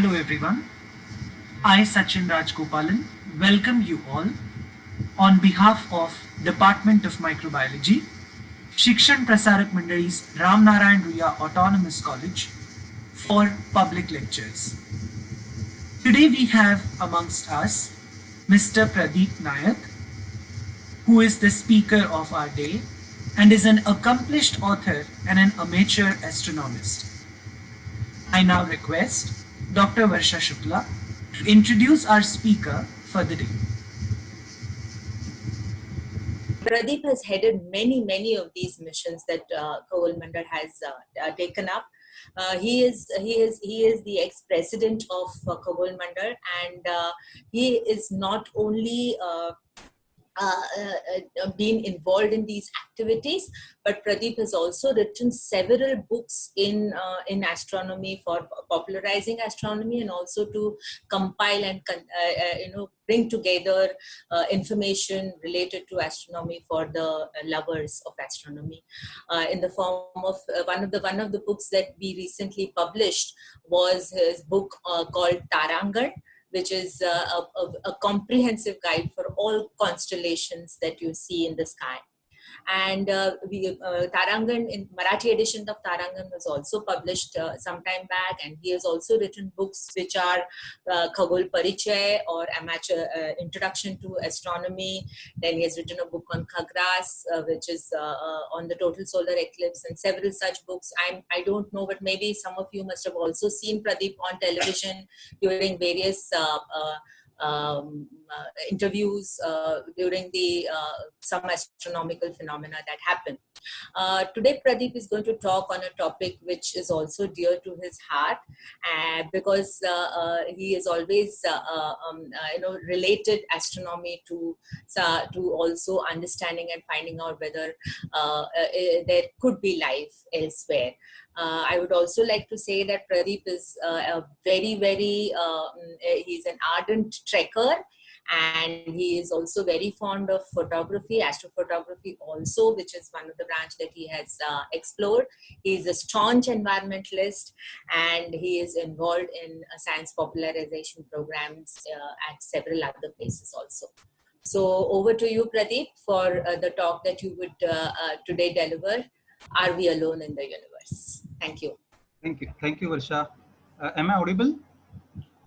Hello everyone. I Sachin Rajgopalan welcome you all on behalf of Department of Microbiology, Shikshan Prasarak Mandali's Ram Narayan Ruya Autonomous College for public lectures. Today we have amongst us Mr. Pradeep Nayak, who is the speaker of our day and is an accomplished author and an amateur astronomist. I now request Dr. Varsha Shukla to introduce our speaker for the day. Pradeep has headed many of these missions that Koval has taken up. He is the ex-president of Koval and he is not only been involved in these activities, but Pradeep has also written several books in astronomy for popularizing astronomy and also to compile and bring together information related to astronomy for the lovers of astronomy. In the form of one of the books that we recently published was his book called Tarangan, which is a comprehensive guide for all constellations that you see in the sky. And Tarangan, in Marathi edition of Tarangan was also published some time back, and he has also written books which are Khagol Parichay or Amateur Introduction to Astronomy. Then he has written a book on Khagras, which is on the total solar eclipse, and several such books. I don't know, but maybe some of you must have also seen Pradeep on television during various interviews during the some astronomical phenomena that happen. Today, Pradeep is going to talk on a topic which is also dear to his heart, because he is always related astronomy to also understanding and finding out whether there could be life elsewhere. I would also like to say that Pradeep is a very, he's an ardent trekker, and he is also very fond of photography, astrophotography also, which is one of the branch that he has explored. He is a staunch environmentalist, and he is involved in science popularization programs at several other places also. So over to you, Pradeep, for the talk that you would today deliver. Are we alone in the universe? Thank you. Thank you, Varsha. Am I audible?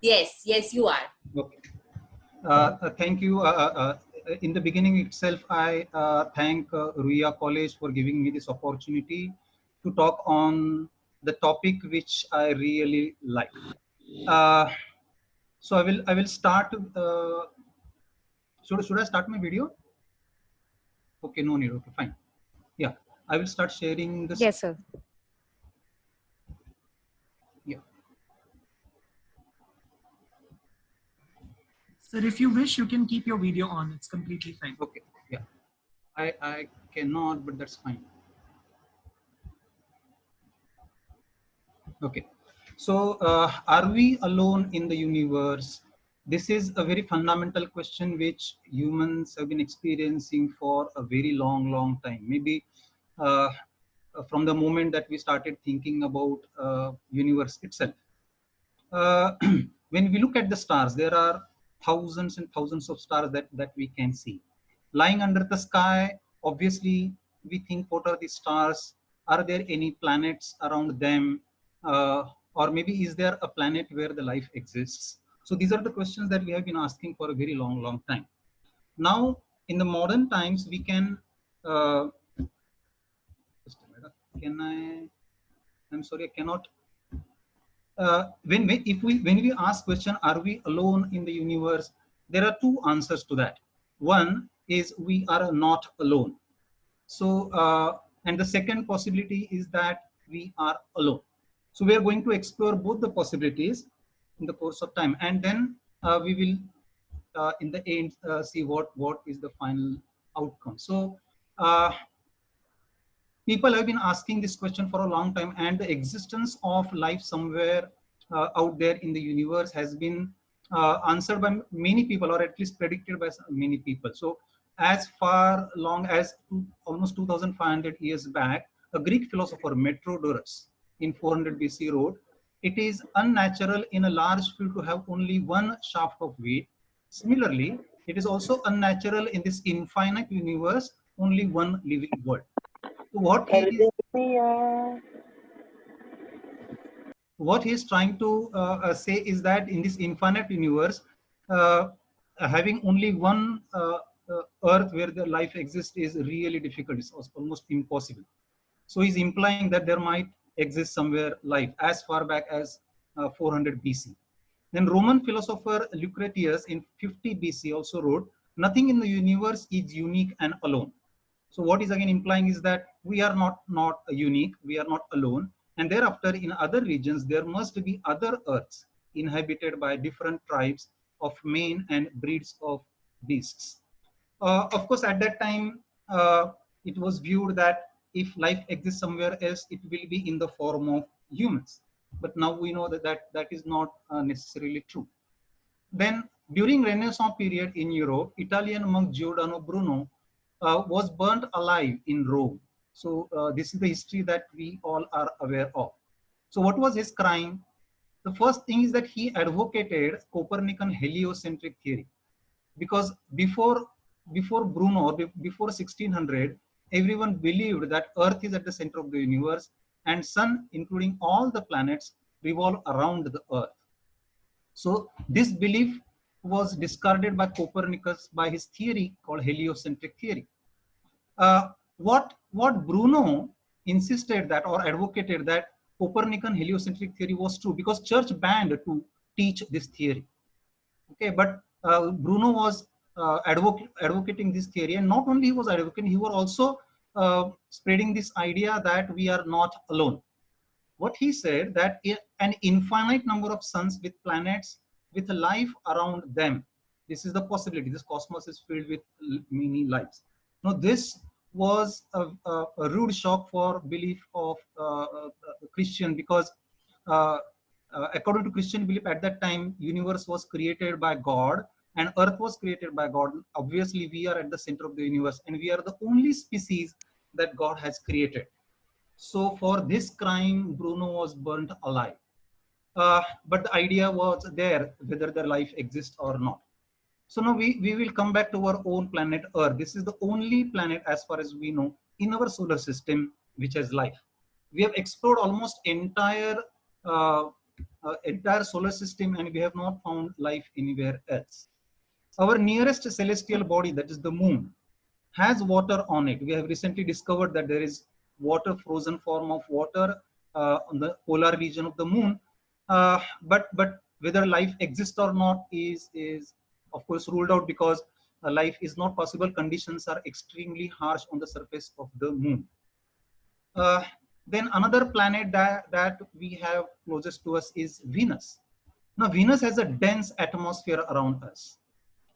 Yes, you are. Okay. Thank you. In the beginning itself, I thank Ruya College for giving me this opportunity to talk on the topic which I really like. So I will start. Should I start my video? Okay, no need. Okay, fine. Yeah, I will start sharing this. Yes, sir. Yeah. Sir, if you wish, you can keep your video on. It's completely fine. Okay. Yeah. I cannot, but that's fine. Okay. So, are we alone in the universe? This is a very fundamental question which humans have been experiencing for a very long time. Maybe from the moment that we started thinking about universe itself. When we look at the stars, there are thousands and thousands of stars that we can see. Lying under the sky, obviously, we think, what are these stars? Are there any planets around them? Or maybe is there a planet where the life exists? So these are the questions that we have been asking for a very long time. Now, in the modern times, we can, I'm sorry, I cannot. When we ask question, are we alone in the universe? There are two answers to that. One is we are not alone. So, and the second possibility is that we are alone. So we are going to explore both the possibilities in the course of time, and then we will, in the end, see what is the final outcome. So, people have been asking this question for a long time, and the existence of life somewhere out there in the universe has been answered by many people, or at least predicted by many people. So as far long as almost 2500 years back, a Greek philosopher, Metrodorus, in 400 BC wrote, it is unnatural in a large field to have only one shaft of weight. Similarly, it is also unnatural in this infinite universe, only one living world. So what he is trying to say is that in this infinite universe, uh, having only one earth where the life exists is really difficult. It's almost impossible. So he's implying that there might exist somewhere life as far back as 400 BC. Then Roman philosopher Lucretius in 50 BC also wrote, nothing in the universe is unique and alone. So what is again implying is that we are not unique, we are not alone. And thereafter in other regions, there must be other earths inhabited by different tribes of men and breeds of beasts. Of course, at that time, it was viewed that if life exists somewhere else, it will be in the form of humans. But now we know that that is not necessarily true. Then during Renaissance period in Europe, Italian monk Giordano Bruno was burnt alive in Rome. So this is the history that we all are aware of. So what was his crime? The first thing is that he advocated Copernican heliocentric theory, because before Bruno, or before 1600, everyone believed that Earth is at the center of the universe and Sun, including all the planets, revolve around the Earth. So this belief was discarded by Copernicus by his theory called heliocentric theory. What Bruno insisted that, or advocated that, Copernican heliocentric theory was true because church banned to teach this theory. Okay, but Bruno was advocating this theory, and not only he was advocating, he was also spreading this idea that we are not alone. What he said, that an infinite number of suns with planets with life around them, this is the possibility. This cosmos is filled with many lives. Now this was a rude shock for belief of Christian, because according to Christian belief at that time, universe was created by God and earth was created by God. Obviously we are at the center of the universe and we are the only species that God has created. So for this crime, Bruno was burnt alive. But the idea was there, whether the life exists or not. So now we will come back to our own planet Earth. This is the only planet, as far as we know, in our solar system which has life. We have explored almost entire solar system and we have not found life anywhere else. Our nearest celestial body, that is the moon, has water on it. We have recently discovered that there is water, frozen form of water on the polar region of the moon. But whether life exists or not is of course ruled out, because life is not possible. Conditions are extremely harsh on the surface of the moon. Then another planet that we have closest to us is Venus. Now Venus has a dense atmosphere around us,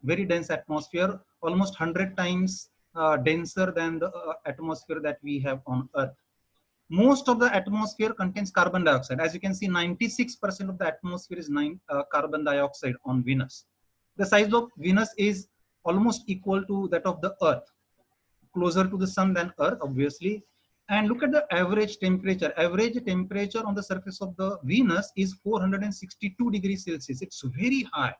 very dense atmosphere, almost 100 times denser than the atmosphere that we have on Earth. Most of the atmosphere contains carbon dioxide. As you can see, 96% of the atmosphere is carbon dioxide on Venus. The size of Venus is almost equal to that of the Earth, closer to the sun than Earth, obviously. And look at the average temperature. Average temperature on the surface of the Venus is 462 degrees Celsius. It's very high.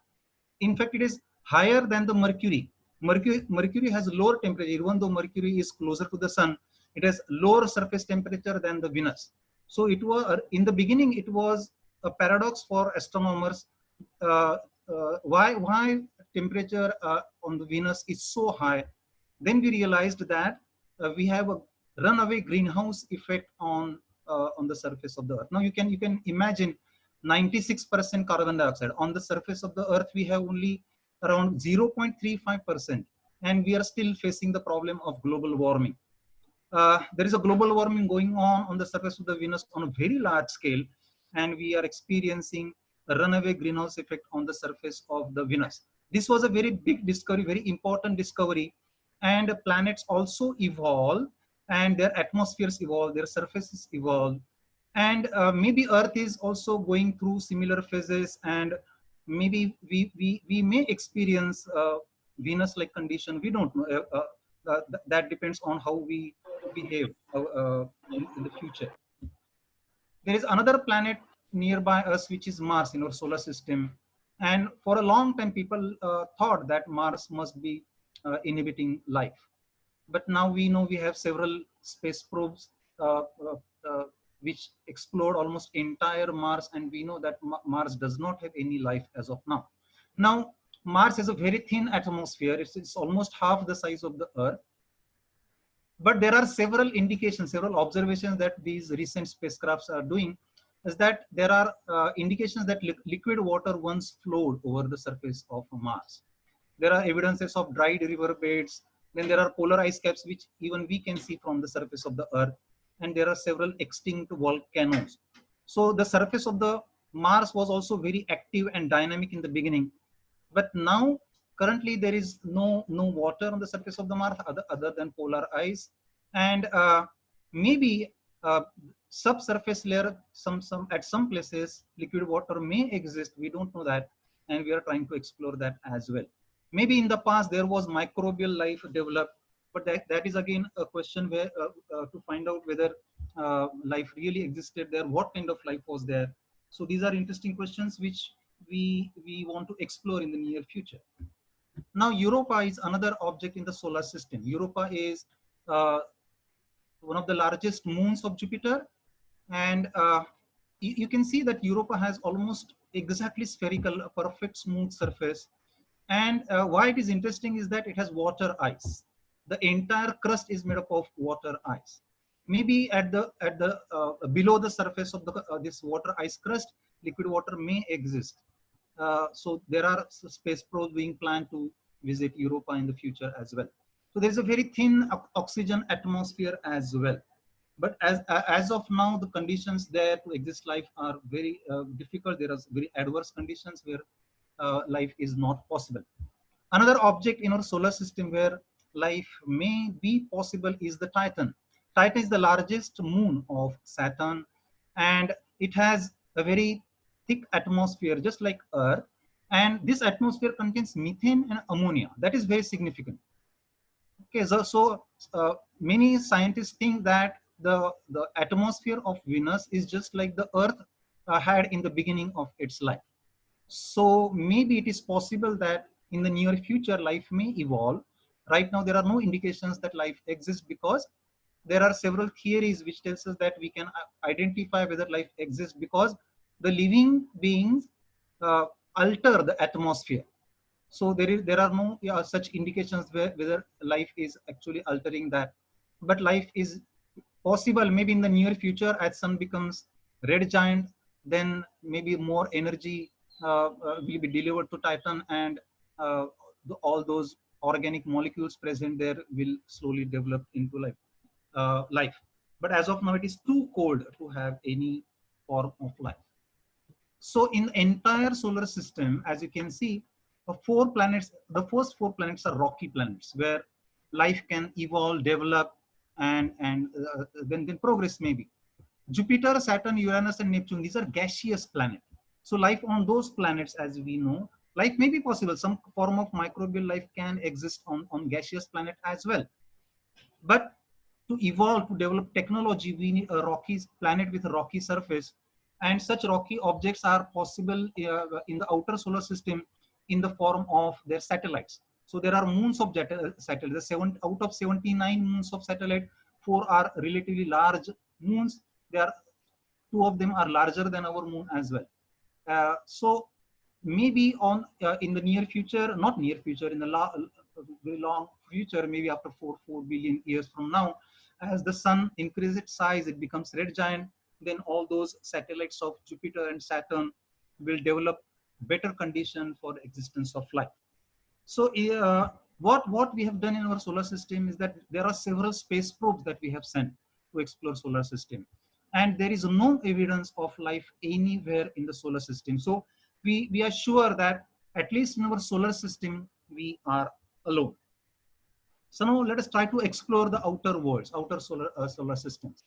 In fact, it is higher than the Mercury. Mercury has lower temperature. Even though Mercury is closer to the sun, it has lower surface temperature than the Venus. So it was, in the beginning, it was a paradox for astronomers. Why temperature on the Venus is so high? Then we realized that we have a runaway greenhouse effect on the surface of the Earth. Now you can imagine 96% carbon dioxide. On the surface of the Earth, we have only around 0.35%, and we are still facing the problem of global warming. There is a global warming going on the surface of the Venus on a very large scale, and we are experiencing a runaway greenhouse effect on the surface of the Venus. This was a very big discovery, very important discovery, and planets also evolve, and their atmospheres evolve, their surfaces evolve, and maybe Earth is also going through similar phases, and maybe we may experience Venus-like condition. We don't know. That depends on how we behave in the future. There is another planet nearby us, which is Mars in our solar system. And for a long time, people thought that Mars must be inhibiting life. But now we know we have several space probes uh, uh, uh, which explored almost entire Mars, and we know that Mars does not have any life as of now. Now, Mars has a very thin atmosphere. It's almost half the size of the Earth. But there are several indications, several observations that these recent spacecrafts are doing, is that there are indications that liquid water once flowed over the surface of Mars. There are evidences of dried river beds. Then there are polar ice caps, which even we can see from the surface of the Earth. And there are several extinct volcanoes. So the surface of the Mars was also very active and dynamic in the beginning. But now, currently, there is no water on the surface of the Mars other than polar ice. And maybe subsurface layer, some at some places, liquid water may exist. We don't know that. And we are trying to explore that as well. Maybe in the past there was microbial life developed, but that is again a question where to find out whether life really existed there, what kind of life was there. So these are interesting questions which we want to explore in the near future. Now, Europa is another object in the solar system. Europa is one of the largest moons of Jupiter, and you can see that Europa has almost exactly spherical, a perfect smooth surface. And why it is interesting is that it has water ice. The entire crust is made up of water ice. Maybe at the below the surface of the this water ice crust, liquid water may exist. So there are space probes being planned to visit Europa in the future as well. So there is a very thin oxygen atmosphere as well. But as of now, the conditions there to exist life are very difficult. There are very adverse conditions where life is not possible. Another object in our solar system where life may be possible is the Titan. Titan is the largest moon of Saturn, and it has a very thick atmosphere, just like Earth. And this atmosphere contains methane and ammonia. That is very significant. Okay, so many scientists think that the atmosphere of Venus is just like the Earth had in the beginning of its life. So maybe it is possible that in the near future, life may evolve. Right now, there are no indications that life exists because there are several theories which tells us that we can identify whether life exists because the living beings uh, alter the atmosphere. So there are no such indications whether life is actually altering that. But life is possible maybe in the near future as sun becomes red giant, then maybe more energy will be delivered to Titan, and all those organic molecules present there will slowly develop into life. But as of now, it is too cold to have any form of life. So in the entire solar system, as you can see, four planets, the first four planets are rocky planets where life can evolve, develop, and then progress maybe. Jupiter, Saturn, Uranus, and Neptune, these are gaseous planets. So life on those planets, as we know, life may be possible. Some form of microbial life can exist on gaseous planet as well. But to evolve, to develop technology, we need a rocky planet with a rocky surface. And such rocky objects are possible in the outer solar system in the form of their satellites. So there are moons of satellites. Out of 79 moons of satellite, 4 are relatively large moons. They are 2 of them are larger than our moon as well. So maybe in the near future, not near future, in the very long future, maybe after 4 billion years from now, as the sun increases its size, it becomes red giant, then all those satellites of Jupiter and Saturn will develop better condition for the existence of life. So what we have done in our solar system is that there are several space probes that we have sent to explore solar system, and there is no evidence of life anywhere in the solar system. So we are sure that at least in our solar system we are alone. So now let us try to explore the outer worlds, outer solar systems.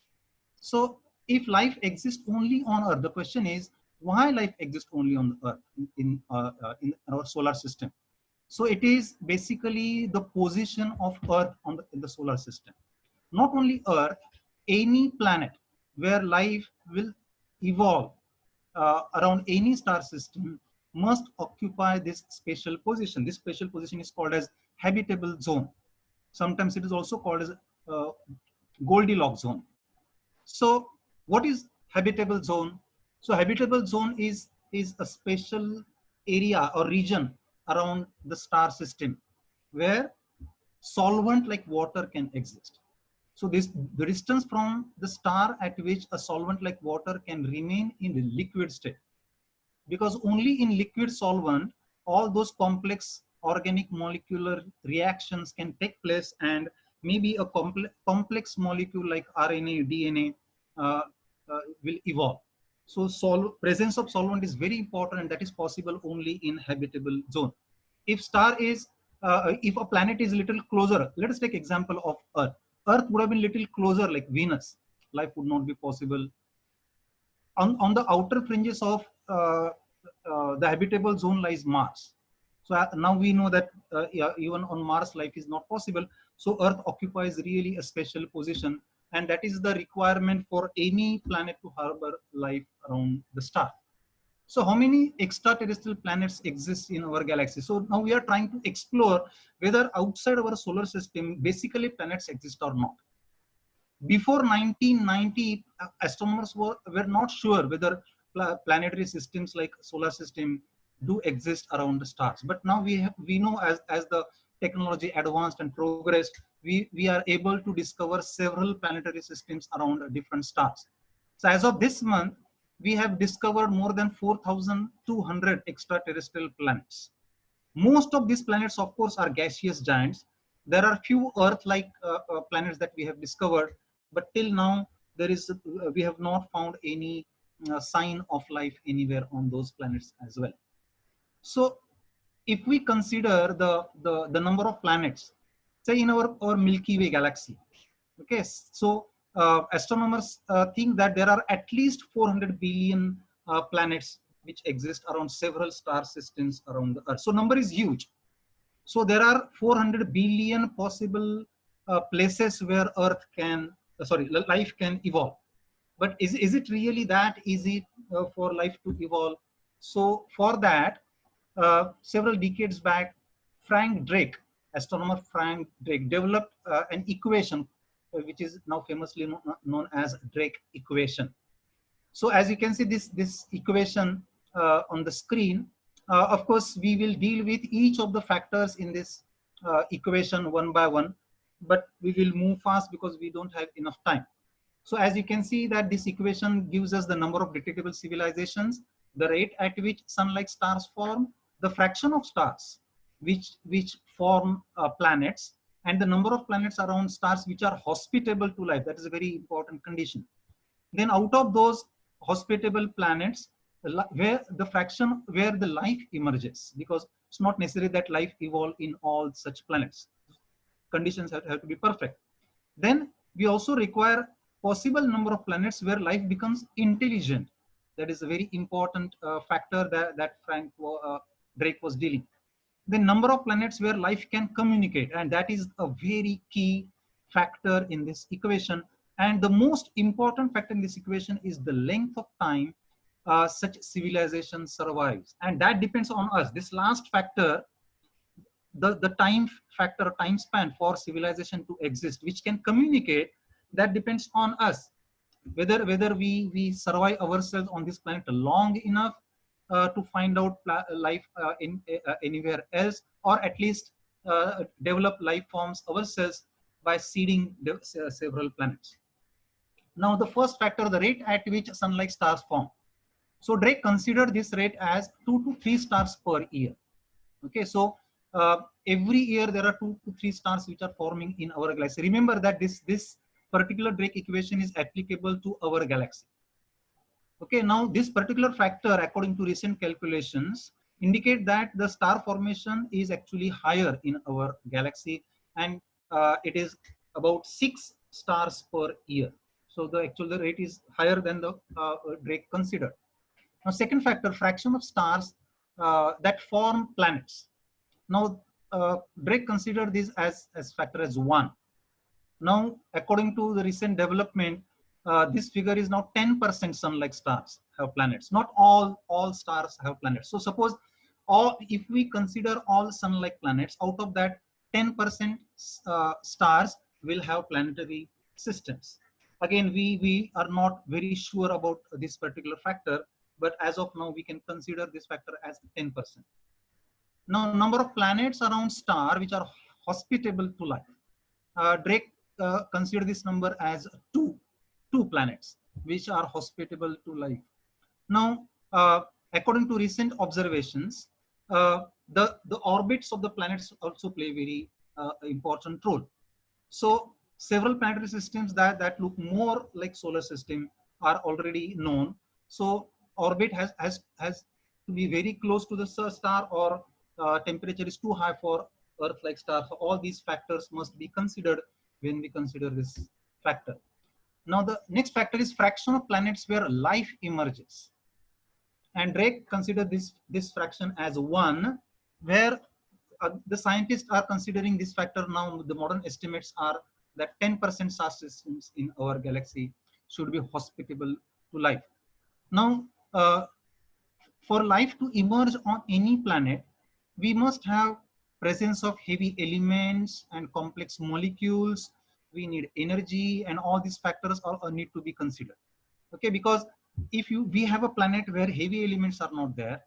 So if life exists only on Earth, the question is why life exists only on Earth in our solar system. So it is basically the position of Earth in the solar system. Not only Earth, any planet where life will evolve around any star system must occupy this special position. This special position is called as habitable zone. Sometimes it is also called as Goldilocks zone. So what is habitable zone? So habitable zone is a special area or region around the star system where solvent like water can exist. So this the distance from the star at which a solvent like water can remain in the liquid state, because only in liquid solvent all those complex organic molecular reactions can take place, and maybe a complex molecule like RNA, DNA uh, will evolve. So presence of solvent is very important, and that is possible only in habitable zone. If star is if a planet is a little closer, let us take example of Earth. Earth would have been little closer like Venus, life would not be possible. On the outer fringes of the habitable zone lies Mars. So now we know that yeah, even on Mars life is not possible. So Earth occupies really a special position, and that is the requirement for any planet to harbor life around the star. So how many extraterrestrial planets exist in our galaxy? So now we are trying to explore whether outside our solar system basically planets exist or not. Before 1990, astronomers were not sure whether planetary systems like solar system do exist around the stars. But now we know as the technology advanced and progressed, we are able to discover several planetary systems around different stars. So as of this month, we have discovered more than 4,200 extraterrestrial planets. Most of these planets, of course, are gaseous giants. There are few Earth-like planets that we have discovered, but till now we have not found any sign of life anywhere on those planets as well. So, if we consider the number of planets, say in our Milky Way galaxy, okay, so astronomers think that there are at least 400 billion planets which exist around several star systems around the Earth. So number is huge. So there are 400 billion possible places where Earth can, life can evolve. But is it really that easy for life to evolve? So for that, several decades back, astronomer Frank Drake, developed an equation which is now famously known as Drake equation. So as you can see this equation on the screen, of course, we will deal with each of the factors in this equation one by one, but we will move fast because we don't have enough time. So as you can see that this equation gives us the number of detectable civilizations, the rate at which sun-like stars form, the fraction of stars which form planets, and the number of planets around stars which are hospitable to life. That is a very important condition. Then out of those hospitable planets, where the fraction where the life emerges, because it's not necessary that life evolve in all such planets. Conditions have to be perfect. Then we also require possible number of planets where life becomes intelligent. That is a very important factor that Frank Drake was dealing. The number of planets where life can communicate, and that is a very key factor in this equation. And the most important factor in this equation is the length of time such civilization survives, and that depends on us. This last factor, the time factor, time span for civilization to exist, which can communicate, that depends on us. Whether we survive ourselves on this planet long enough to find out life anywhere else, or at least develop life forms ourselves by seeding several planets. Now, the first factor, the rate at which sun-like stars form. So Drake considered this rate as 2 to 3 stars per year. Okay, so every year there are 2 to 3 stars which are forming in our galaxy. Remember that this particular Drake equation is applicable to our galaxy. Okay, now this particular factor, according to recent calculations, indicate that the star formation is actually higher in our galaxy, and it is about 6 stars per year. So the actual rate is higher than the Drake considered. Now, second factor, fraction of stars that form planets. Now, Drake considered this as factor as 1. Now, according to the recent development, this figure is now 10% sun-like stars have planets. Not all stars have planets. So suppose if we consider all sun-like planets, out of that 10% stars will have planetary systems. Again, we are not very sure about this particular factor, but as of now we can consider this factor as 10%. Now, number of planets around star which are hospitable to life. Drake considered this number as two planets which are hospitable to life. Now, according to recent observations, the orbits of the planets also play very important role. So several planetary systems that look more like solar system are already known. So orbit has to be very close to the star, or temperature is too high for Earth-like star. So all these factors must be considered when we consider this factor. Now the next factor is fraction of planets where life emerges. And Drake considered this fraction as 1, where the scientists are considering this factor now. The modern estimates are that 10% star systems in our galaxy should be hospitable to life. Now, for life to emerge on any planet, we must have presence of heavy elements and complex molecules. We need energy, and all these factors are need to be considered. Okay, because if we have a planet where heavy elements are not there,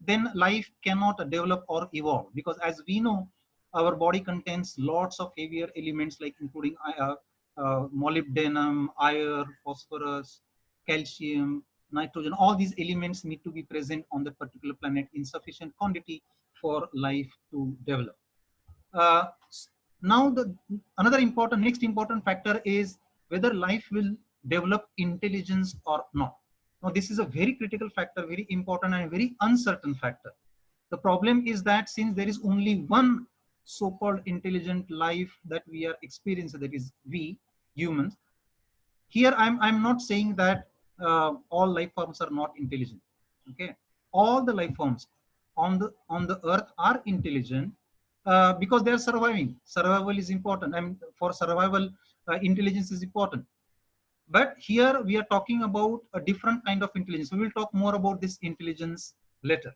then life cannot develop or evolve, because as we know, our body contains lots of heavier elements, like including molybdenum, iron, phosphorus, calcium, nitrogen. All these elements need to be present on the particular planet in sufficient quantity for life to develop. Now another next important factor is whether life will develop intelligence or not. Now this is a very critical factor, very important and very uncertain factor. The problem is that since there is only one so-called intelligent life that we are experiencing, that is we humans. Here I'm not saying that all life forms are not intelligent. Okay, all the life forms on the earth are intelligent, because they are surviving. Survival is important, and for survival, intelligence is important. But here we are talking about a different kind of intelligence. We will talk more about this intelligence later.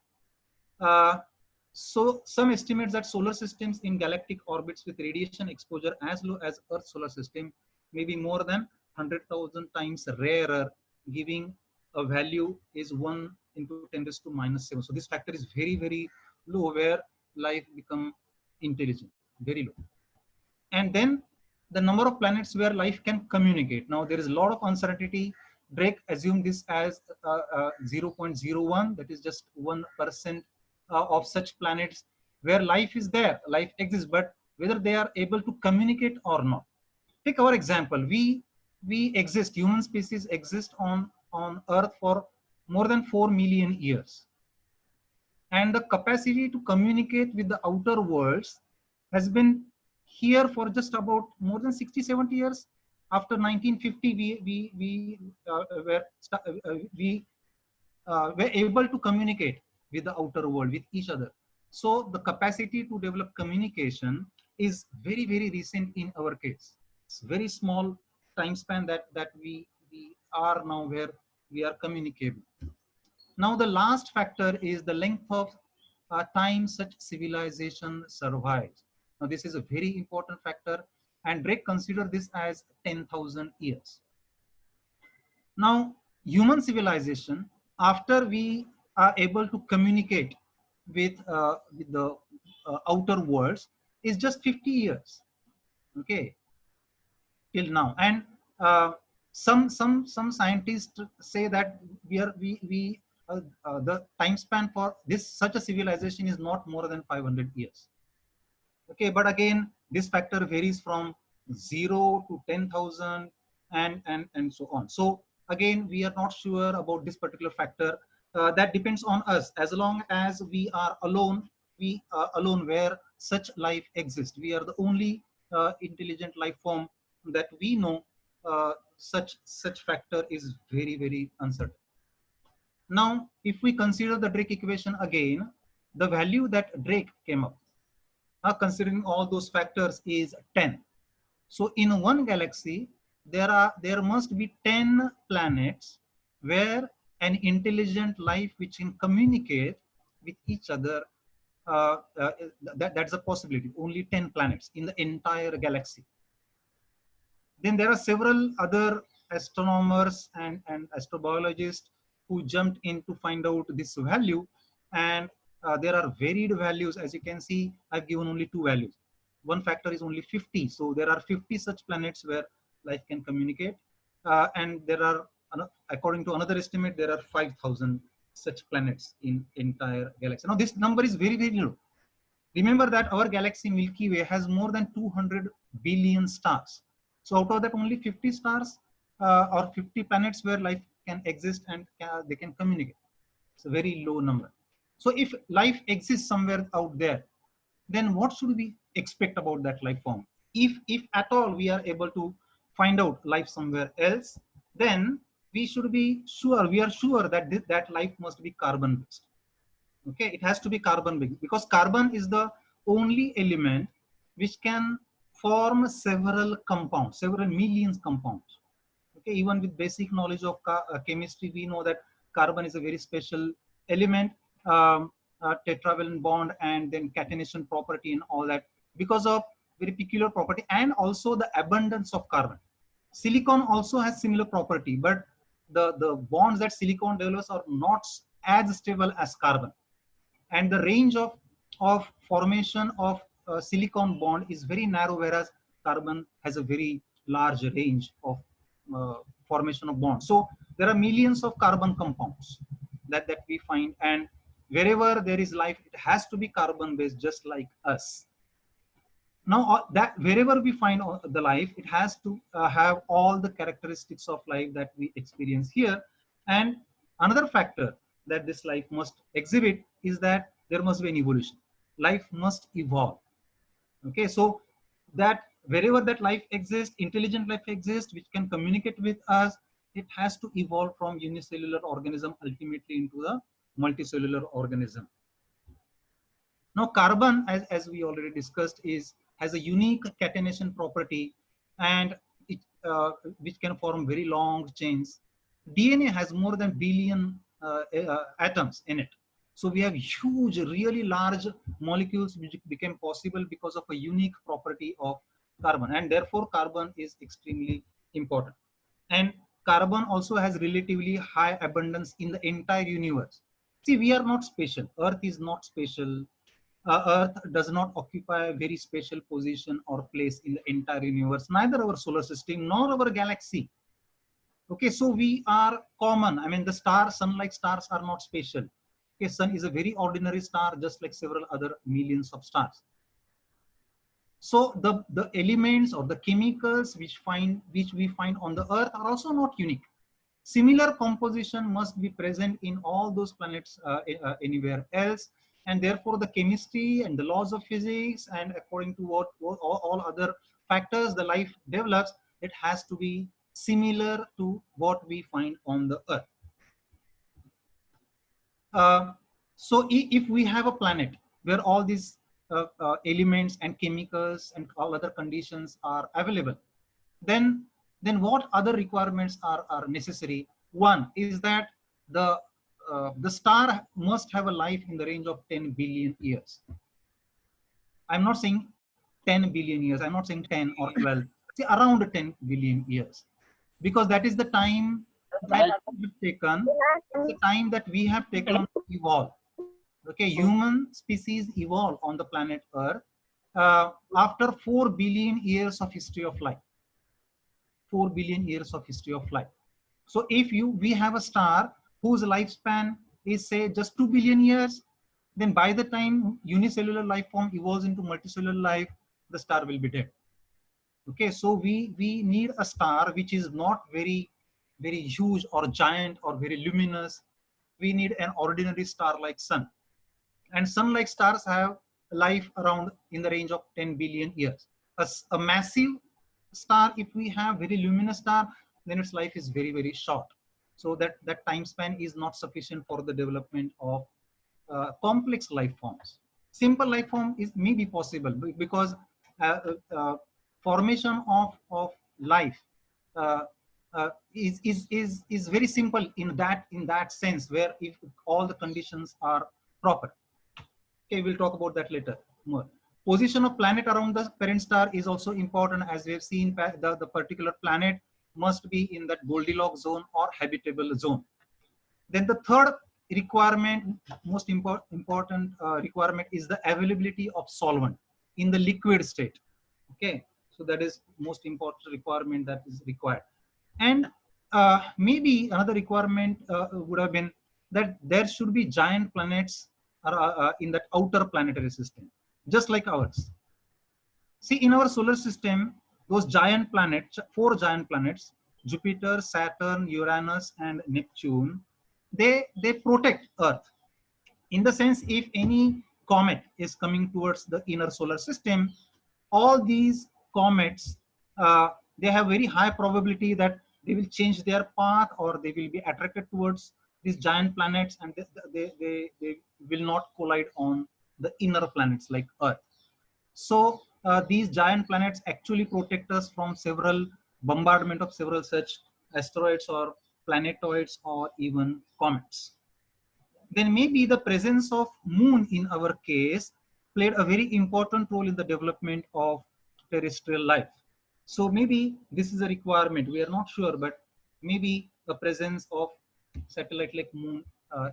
So some estimates that solar systems in galactic orbits with radiation exposure as low as Earth's solar system may be more than 100,000 times rarer, giving a value is 1 into 10 raised to -7. So this factor is very, very low, where life become intelligent, very low. And then the number of planets where life can communicate. Now there is a lot of uncertainty. Drake assumed this as 0.01, that is just 1% of such planets where life is there, life exists, but whether they are able to communicate or not. Take our example. We exist, human species exist on Earth for more than 4 million years. And the capacity to communicate with the outer worlds has been here for just about more than 60-70 years. After 1950, we were able to communicate with the outer world, with each other. So the capacity to develop communication is very, very recent in our case. It's very small time span that we are now where we are communicable. Now the last factor is the length of time such civilization survives. Now this is a very important factor, and Drake considered this as 10,000 years. Now human civilization, after we are able to communicate with the outer worlds, is just 50 years. Okay, till now. And some scientists say that the time span for such a civilization is not more than 500 years. Okay, but again, this factor varies from 0 to 10,000 and so on. So again, we are not sure about this particular factor. That depends on us. As long as we are alone, where such life exists. We are the only intelligent life form that we know. Such factor is very, very uncertain. Now, if we consider the Drake equation again, the value that Drake came up, considering all those factors, is 10. So in one galaxy, there must be 10 planets where an intelligent life which can communicate with each other, that's a possibility. Only 10 planets in the entire galaxy. Then there are several other astronomers and astrobiologists who jumped in to find out this value. And there are varied values. As you can see, I've given only 2 values. One factor is only 50. So there are 50 such planets where life can communicate. And there are, according to another estimate, there are 5,000 such planets in entire galaxy. Now this number is very, very low. Remember that our galaxy Milky Way has more than 200 billion stars. So out of that, only 50 stars or 50 planets where life can exist and they can communicate. It's a very low number. So if life exists somewhere out there, then what should we expect about that life form? If at all we are able to find out life somewhere else, then we should be sure, we are sure that that life must be carbon based. Okay, it has to be carbon based because carbon is the only element which can form several compounds, several millions compounds. Okay, even with basic knowledge of chemistry, we know that carbon is a very special element, tetravalent bond and then catenation property and all that, because of very peculiar property and also the abundance of carbon. Silicon also has similar property, but the bonds that silicon develops are not as stable as carbon, and the range of formation of silicon bond is very narrow, whereas carbon has a very large range of formation of bonds. So there are millions of carbon compounds that we find, and wherever there is life, it has to be carbon based, just like us. Now that wherever we find the life, it has to have all the characteristics of life that we experience here. And another factor that this life must exhibit is that there must be an evolution. Life must evolve. Okay, so that wherever that life exists, intelligent life exists, which can communicate with us, it has to evolve from unicellular organism ultimately into the multicellular organism. Now carbon, as we already discussed, has a unique catenation property, and it, which can form very long chains. DNA has more than billion atoms in it. So we have huge, really large molecules which became possible because of a unique property of carbon, and therefore carbon is extremely important. And carbon also has relatively high abundance in the entire universe. See, we are not special. Earth is not special. Earth does not occupy a very special position or place in the entire universe, neither our solar system nor our galaxy. Okay, so we are common. I mean, the stars, sun-like stars, are not special. Okay, sun is a very ordinary star, just like several other millions of stars. So the elements or the chemicals which we find on the Earth are also not unique. Similar composition must be present in all those planets anywhere else, and therefore the chemistry and the laws of physics, and according to what all other factors the life develops, it has to be similar to what we find on the Earth. So if we have a planet where all these elements and chemicals and all other conditions are available, then what other requirements are necessary? One is that the star must have a life in the range of 10 billion years. I'm not saying 10 billion years. I'm not saying 10 or 12. Say around 10 billion years, because that is the time that we've taken. The time that we have taken to evolve. Okay, human species evolve on the planet Earth after 4 billion years of history of life. 4 billion years of history of life. So if we have a star whose lifespan is, say, just 2 billion years, then by the time unicellular life form evolves into multicellular life, the star will be dead. Okay, so we need a star which is not very huge or giant or very luminous. We need an ordinary star like sun, and sun-like stars have life around in the range of 10 billion years. A massive star, if we have very luminous star, then its life is very short. So that time span is not sufficient for the development of complex life forms. Simple life form may be possible because formation of life is very simple in that sense, where if all the conditions are proper. Okay, we'll talk about that later more. Position of planet around the parent star is also important, as we have seen. The particular planet must be in that Goldilocks zone or habitable zone. Then the third requirement, most important requirement, is the availability of solvent in the liquid state. Okay, so that is most important requirement that is required. And maybe another requirement would have been that there should be giant planets in that outer planetary system, just like ours. See, in our solar system, those giant planets, 4 giant planets, Jupiter, Saturn, Uranus, and Neptune, they protect Earth. In the sense, if any comet is coming towards the inner solar system, all these comets, they have very high probability that they will change their path, or they will be attracted towards these giant planets, and they will not collide on the inner planets like Earth. So these giant planets actually protect us from several bombardment of several such asteroids or planetoids or even comets. Then maybe the presence of moon in our case played a very important role in the development of terrestrial life. So maybe this is a requirement. We are not sure, but maybe the presence of satellite like moon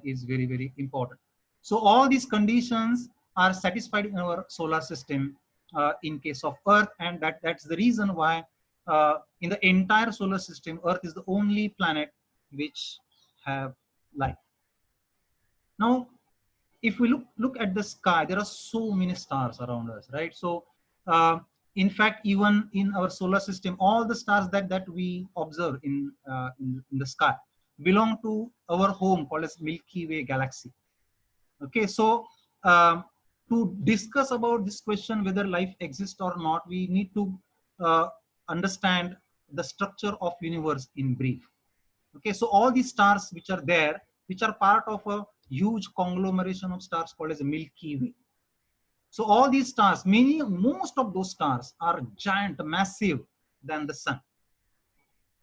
is very, very important. So all these conditions are satisfied in our solar system in case of Earth, and that's the reason why in the entire solar system, Earth is the only planet which have life. Now, if we look at the sky, there are so many stars around us, right? So, in fact, even in our solar system, all the stars that we observe in the sky belong to our home called as Milky Way galaxy. Okay, so to discuss about this question whether life exists or not, we need to understand the structure of universe in brief. Okay, so all these stars which are there, which are part of a huge conglomeration of stars called as a Milky Way. So all these stars, most of those stars are giant, massive than the sun.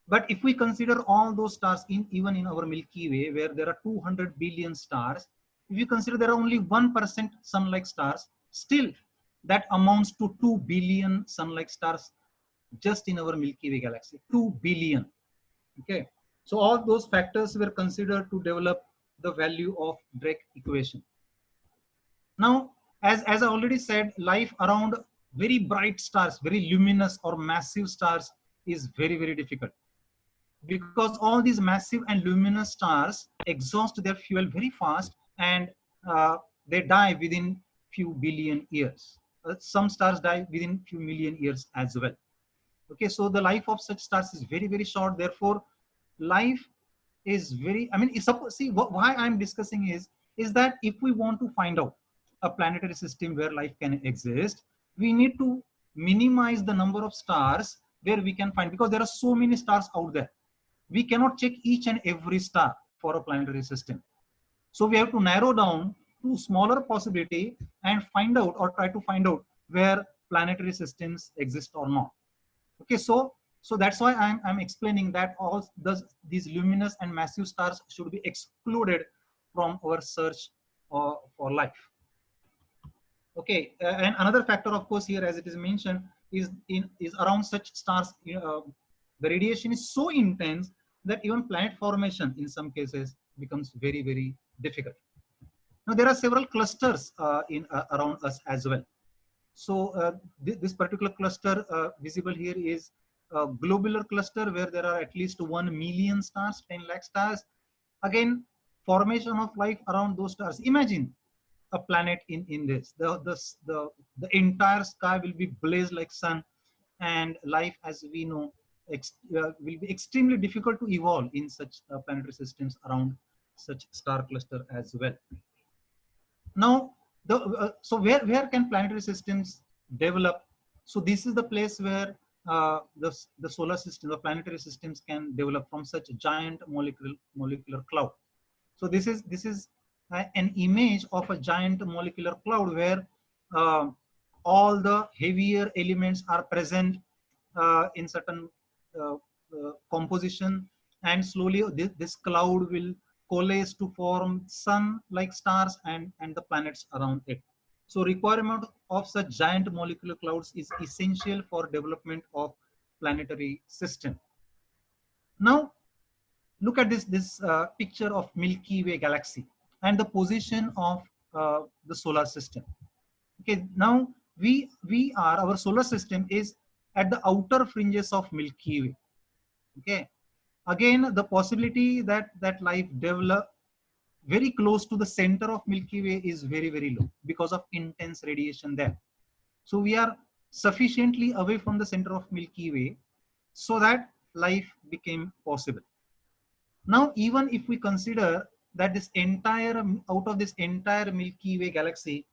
But if we consider all those stars even in our Milky Way, where there are 200 billion stars, if you consider there are only 1% sun-like stars, still that amounts to 2 billion sun-like stars just in our Milky Way galaxy. 2 billion. Okay. So all those factors were considered to develop the value of Drake equation. Now, as I already said, life around very bright stars, very luminous or massive stars is very, very difficult, because all these massive and luminous stars exhaust their fuel very fast, and they die within few billion years. Some stars die within few million years as well. Okay, so the life of such stars is very, very short. Therefore, life is very, I mean, see, why I'm discussing is that if we want to find out a planetary system where life can exist, we need to minimize the number of stars where we can find, because there are so many stars out there. We cannot check each and every star for a planetary system. So we have to narrow down to smaller possibility and find out, or try to find out, where planetary systems exist or not. Okay, so that's why I'm explaining that all these luminous and massive stars should be excluded from our search for life. Okay, and another factor, of course, here, as it is mentioned, is around such stars, the radiation is so intense that even planet formation in some cases becomes very, very difficult. Now, there are several clusters around us as well. So this particular cluster visible here is a globular cluster, where there are at least 1 million stars, 10 lakh stars. Again, formation of life around those stars. Imagine a planet in this. The entire sky will be blazed like sun, and life, as we know, will be extremely difficult to evolve in such planetary systems around such star cluster as well. Now, so where can planetary systems develop? So this is the place where the solar system, the planetary systems can develop from such a giant molecular cloud. So this is an image of a giant molecular cloud, where all the heavier elements are present in certain composition, and slowly this cloud will coalesce to form sun-like stars and the planets around it. So requirement of such giant molecular clouds is essential for development of planetary system. Now, look at this picture of Milky Way galaxy and the position of the solar system. Okay, now our solar system is at the outer fringes of Milky Way. Okay, again the possibility that life develop very close to the center of Milky Way is very low because of intense radiation there. So we are sufficiently away from the center of Milky Way so that life became possible. Now, even if we consider that out of this entire Milky Way galaxy,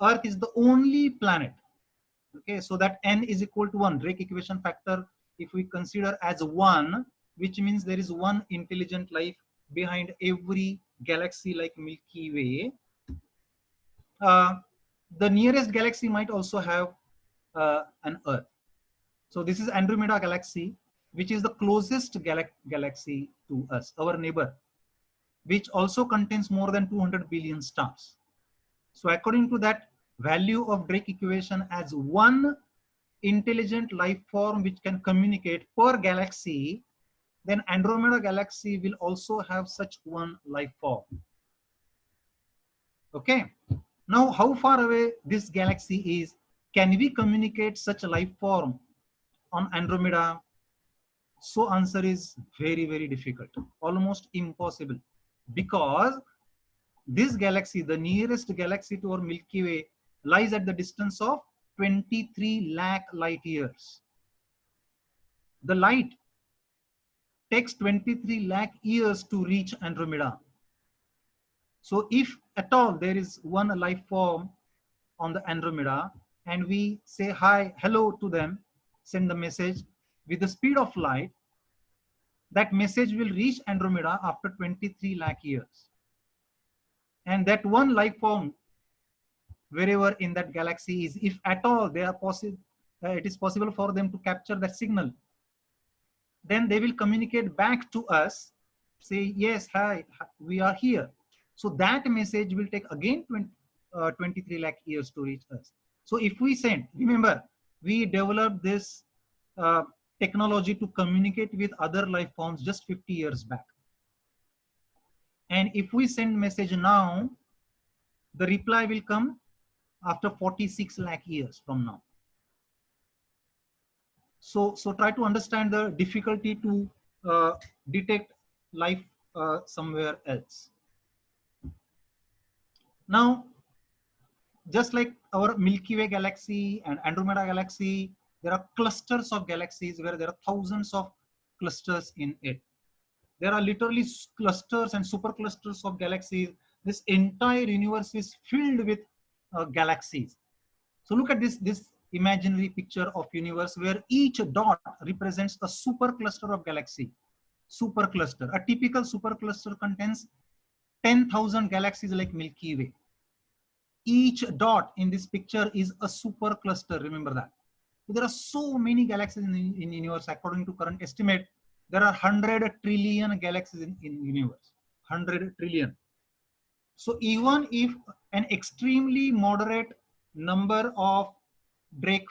Earth is the only planet. Okay, so that n is equal to 1, Drake equation factor, if we consider as 1, which means there is one intelligent life behind every galaxy like Milky Way. The nearest galaxy might also have an Earth. So this is Andromeda galaxy, which is the closest galaxy to us, our neighbor, which also contains more than 200 billion stars. So according to that value of Drake equation as one intelligent life form which can communicate per galaxy, then Andromeda galaxy will also have such one life form. Okay. Now, how far away this galaxy is? Can we communicate such a life form on Andromeda? So answer is very difficult, almost impossible, because this galaxy, the nearest galaxy to our Milky Way, lies at the distance of 23 lakh light years. The light takes 23 lakh years to reach Andromeda. So if at all there is one life form on the Andromeda and we say hi, hello to them, send the message with the speed of light, that message will reach Andromeda after 23 lakh years. And that one life form, wherever in that galaxy is, if at all they are it is possible for them to capture that signal, then they will communicate back to us, say, yes, hi, we are here. So that message will take again 23 lakh years to reach us. So if we send, remember, we developed this technology to communicate with other life forms just 50 years back. And if we send message now, the reply will come after 46 lakh years from now. So try to understand the difficulty to detect life somewhere else. Now, just like our Milky Way galaxy and Andromeda galaxy, there are clusters of galaxies where there are thousands of clusters in it. There are literally clusters and superclusters of galaxies. This entire universe is filled with galaxies. So look at this imaginary picture of universe where each dot represents a supercluster of galaxy. Supercluster. A typical supercluster contains 10,000 galaxies like Milky Way. Each dot in this picture is a supercluster. Remember that. So there are so many galaxies in the universe. According to current estimate, there are 100 trillion galaxies in universe. 100 trillion. So even if an extremely moderate number of Drake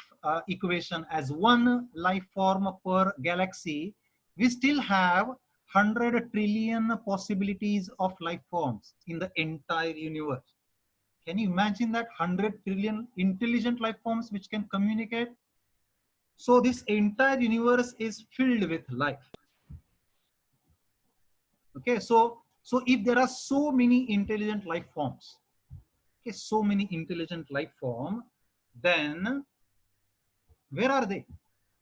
equation as one life form per galaxy, we still have 100 trillion possibilities of life forms in the entire universe. Can you imagine that? 100 trillion intelligent life forms which can communicate. So this entire universe is filled with life. Okay, so if there are so many intelligent life forms, okay, so many intelligent life form, then where are they?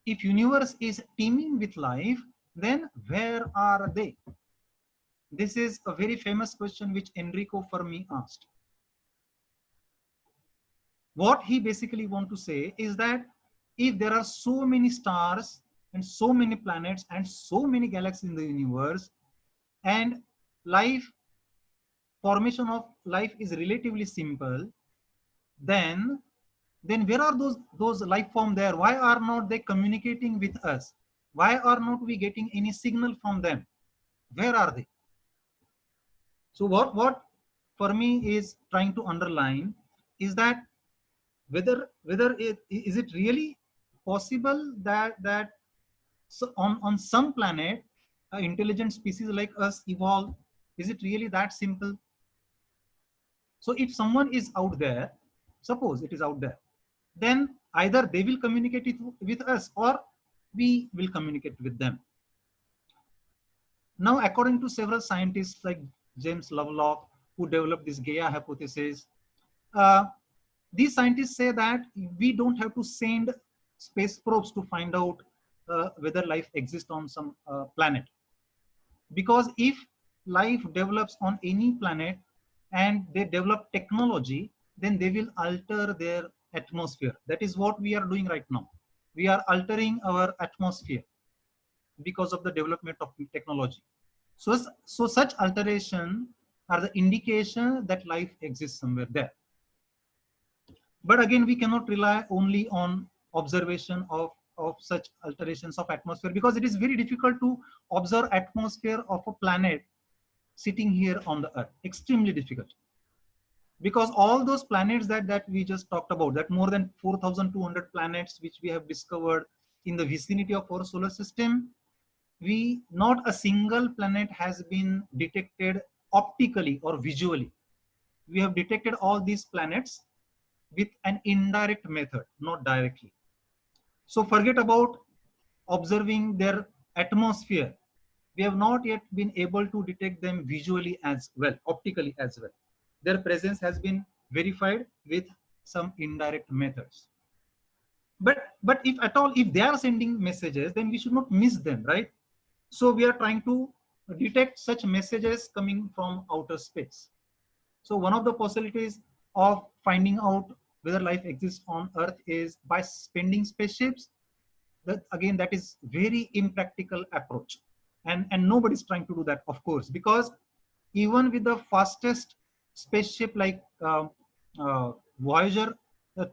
If universe is teeming with life, then where are they? This is a very famous question which Enrico Fermi asked. What he basically want to say is that if there are so many stars and so many planets and so many galaxies in the universe, and formation of life is relatively simple, then where are those life form there? Why are not they communicating with us? Why are not we getting any signal from them? Where are they? So what for me is trying to underline is that whether is it really possible that so on some planet intelligent species like us evolve? Is it really that simple? So if someone is out there, suppose it is out there, then either they will communicate it with us or we will communicate with them. Now, according to several scientists like James Lovelock, who developed this Gaia hypothesis, uh, these scientists say that we don't have to send space probes to find out whether life exists on some planet. Because if life develops on any planet and they develop technology, then they will alter their atmosphere. That is what we are doing right now. We are altering our atmosphere because of the development of technology. So such alteration are the indication that life exists somewhere there. But again, we cannot rely only on observation of such alterations of atmosphere, because it is very difficult to observe atmosphere of a planet sitting here on the earth. Extremely difficult, because all those planets that we just talked about, that more than 4,200 planets which we have discovered in the vicinity of our solar system, not a single planet has been detected optically or visually. We have detected all these planets with an indirect method, not directly. So forget about observing their atmosphere. We have not yet been able to detect them visually as well, optically as well. Their presence has been verified with some indirect methods. But if at all, if they are sending messages, then we should not miss them, right? So we are trying to detect such messages coming from outer space. So one of the possibilities of finding out whether life exists on Earth is by sending spaceships. That again, that is very impractical approach, and nobody's trying to do that, of course, because even with the fastest spaceship like Voyager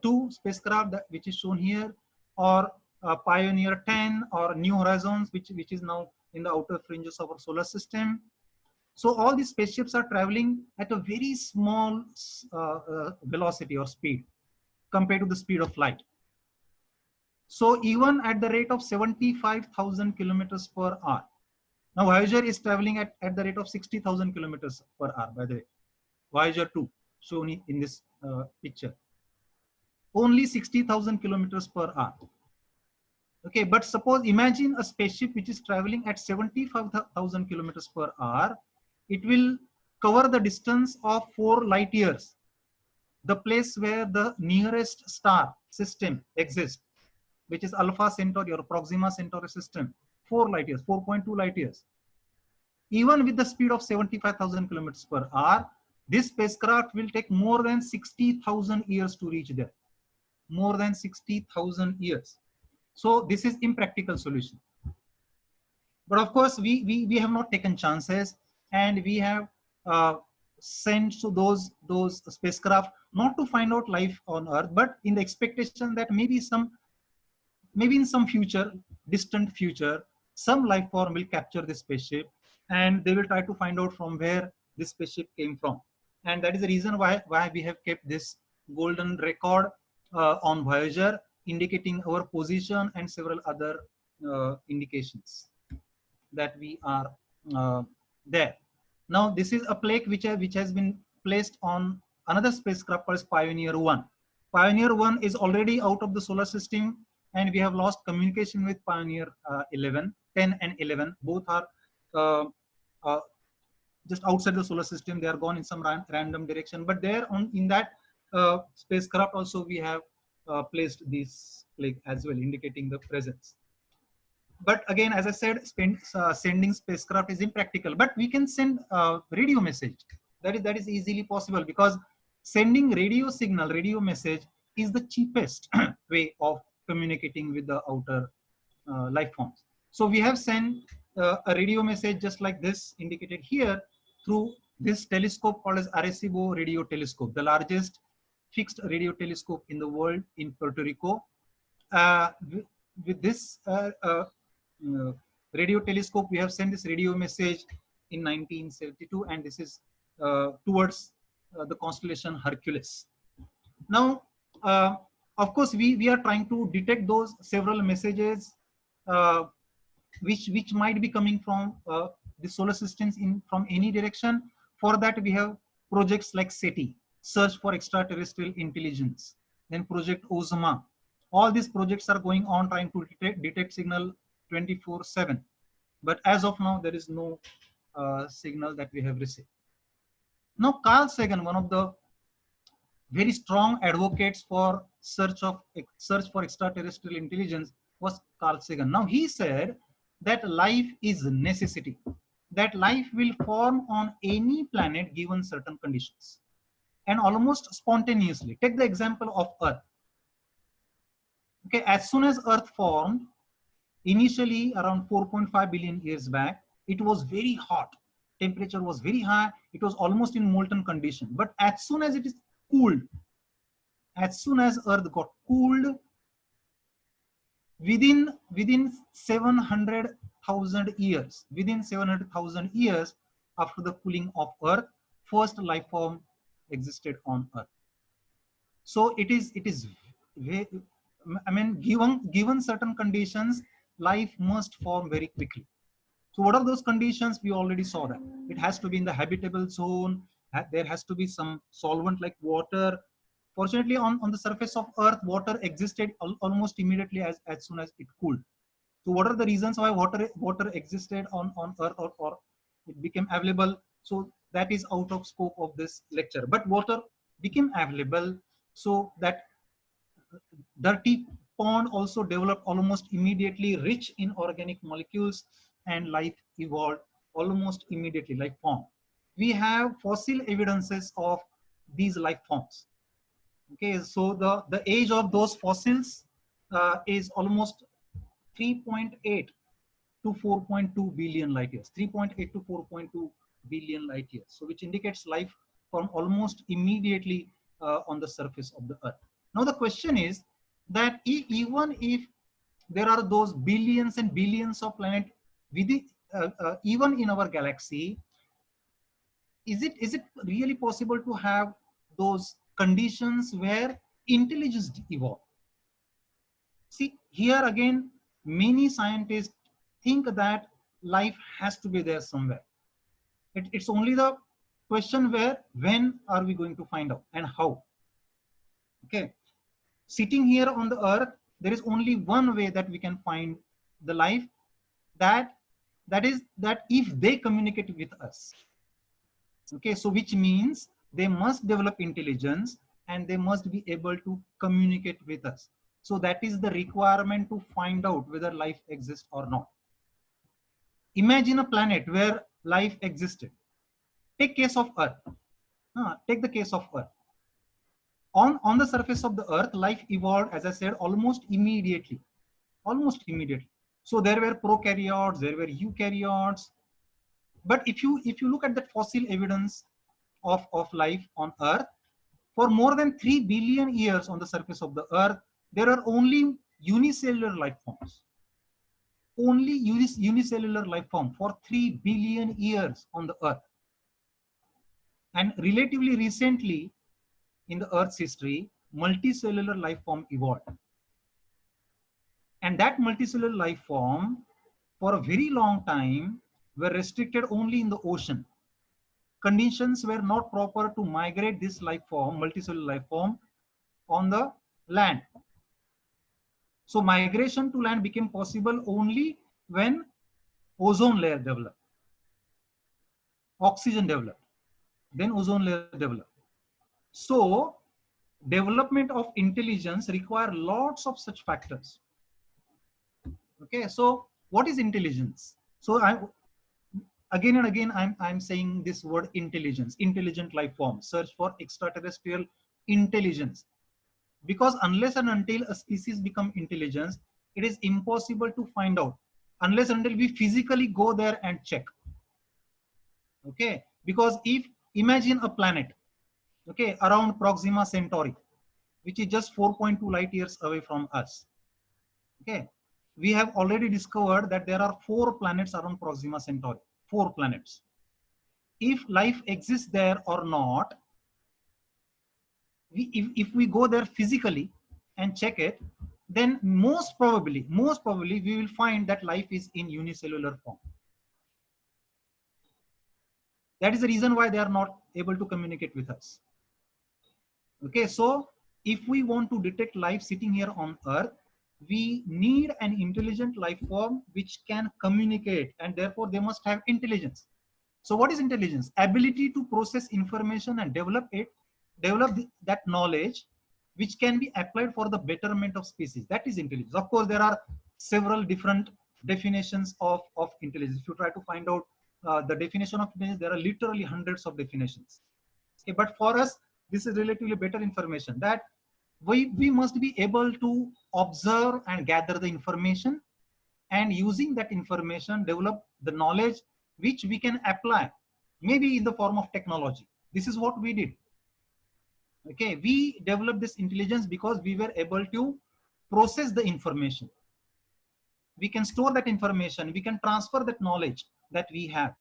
2 spacecraft, which is shown here, or Pioneer 10 or New Horizons, which is now in the outer fringes of our solar system. So all these spaceships are traveling at a very small velocity or speed compared to the speed of light. So even at the rate of 75,000 kilometers per hour. Now Voyager is traveling at the rate of 60,000 kilometers per hour, by the way. Voyager 2, shown in this picture. Only 60,000 kilometers per hour. Okay, but suppose imagine a spaceship which is traveling at 75,000 kilometers per hour. It will cover the distance of 4 light years, the place where the nearest star system exists, which is Alpha Centauri or Proxima Centauri system, 4 light years, 4.2 light years. Even with the speed of 75,000 kilometers per hour, this spacecraft will take more than 60,000 years to reach there. More than 60,000 years. So this is impractical solution. But of course, we have not taken chances, and we have sent to those spacecraft not to find out life on Earth, but in the expectation that maybe in some future, distant future, some life form will capture this spaceship, and they will try to find out from where this spaceship came from. And that is the reason why we have kept this golden record on Voyager, indicating our position and several other indications that we are there. Now, this is a plaque which has been placed on another spacecraft called Pioneer 1. Pioneer 1 is already out of the solar system, and we have lost communication with Pioneer 10 and 11. Both are just outside the solar system. They are gone in some random direction. But there in that spacecraft also we have placed this plaque as well, indicating the presence. But again, as I said, sending spacecraft is impractical. But we can send radio message. That is easily possible, because sending radio signal, radio message is the cheapest way of communicating with the outer life forms. So we have sent a radio message just like this, indicated here, through this telescope called as Arecibo Radio Telescope, the largest fixed radio telescope in the world in Puerto Rico. With this radio telescope. We have sent this radio message in 1972, and this is towards the constellation Hercules. Now, of course, we are trying to detect those several messages uh, which might be coming from the solar systems in from any direction. For that, we have projects like SETI, Search for Extraterrestrial Intelligence, then Project OSMA. All these projects are going on trying to detect signal 24/7. But as of now, there is no signal that we have received. Now, Carl Sagan, one of the very strong advocates for search for extraterrestrial intelligence, was Carl Sagan. Now he said that life is a necessity, that life will form on any planet given certain conditions and almost spontaneously. Take the example of Earth. Okay, as soon as Earth formed, initially around 4.5 billion years back, it was very hot. Temperature was very high. It was almost in molten condition. But as soon as it is cooled, as soon as Earth got cooled, within 700,000 years, after the cooling of Earth, first life form existed on Earth. So it is I mean, given certain conditions, life must form very quickly. So what are those conditions? We already saw that it has to be in the habitable zone. There has to be some solvent like water. Fortunately, on the surface of Earth, water existed almost immediately as soon as it cooled. So what are the reasons why water existed on Earth, or it became available? So that is out of scope of this lecture. But water became available, so that dirty pond also developed almost immediately, rich in organic molecules, and life evolved almost immediately, life form. We have fossil evidences of these life forms. Okay, so the age of those fossils is almost 3.8 to 4.2 billion light years. 3.8 to 4.2 billion light years. So which indicates life form almost immediately on the surface of the Earth. Now the question is that even if there are those billions and billions of planets within, even in our galaxy, is it really possible to have those conditions where intelligence evolve? See, here again, many scientists think that life has to be there somewhere. It's only the question where, when are we going to find out and how? Okay, sitting here on the Earth, there is only one way that we can find the life, that is that if they communicate with us. Okay, so which means they must develop intelligence and they must be able to communicate with us. So that is the requirement to find out whether life exists or not. Imagine a planet where life existed. Take case of Earth. Take the case of Earth. On the surface of the Earth, life evolved, as I said, almost immediately. Almost immediately. So there were prokaryotes, there were eukaryotes. But if you look at the fossil evidence of life on Earth, for more than 3 billion years on the surface of the Earth, there are only unicellular life forms. Only unicellular life form for 3 billion years on the Earth. And relatively recently, in the Earth's history, multicellular life form evolved. And that multicellular life form, for a very long time, were restricted only in the ocean. Conditions were not proper to migrate this life form, multicellular life form, on the land. So migration to land became possible only when ozone layer developed, oxygen developed, then ozone layer developed. So development of intelligence require lots of such factors. Okay, so what is intelligence? So again and again, I'm saying this word intelligence, intelligent life form, search for extraterrestrial intelligence. Because unless and until a species become intelligent, it is impossible to find out, unless until we physically go there and check. Okay, because if imagine a planet, okay, around Proxima Centauri, which is just 4.2 light years away from us. Okay, we have already discovered that there are 4 planets around Proxima Centauri, 4 planets. If life exists there or not, if we go there physically and check it, then most probably we will find that life is in unicellular form. That is the reason why they are not able to communicate with us. Okay, so if we want to detect life sitting here on Earth, we need an intelligent life form which can communicate, and therefore they must have intelligence. So what is intelligence? Ability to process information and develop that knowledge which can be applied for the betterment of species. That is intelligence. Of course, there are several different definitions of intelligence. If you try to find out the definition of intelligence, there are literally hundreds of definitions. Okay, but for us, this is relatively better information, that we must be able to observe and gather the information, and using that information develop the knowledge which we can apply, maybe in the form of technology. This is what we did. Okay, we developed this intelligence because we were able to process the information. We can store that information, we can transfer that knowledge that we have.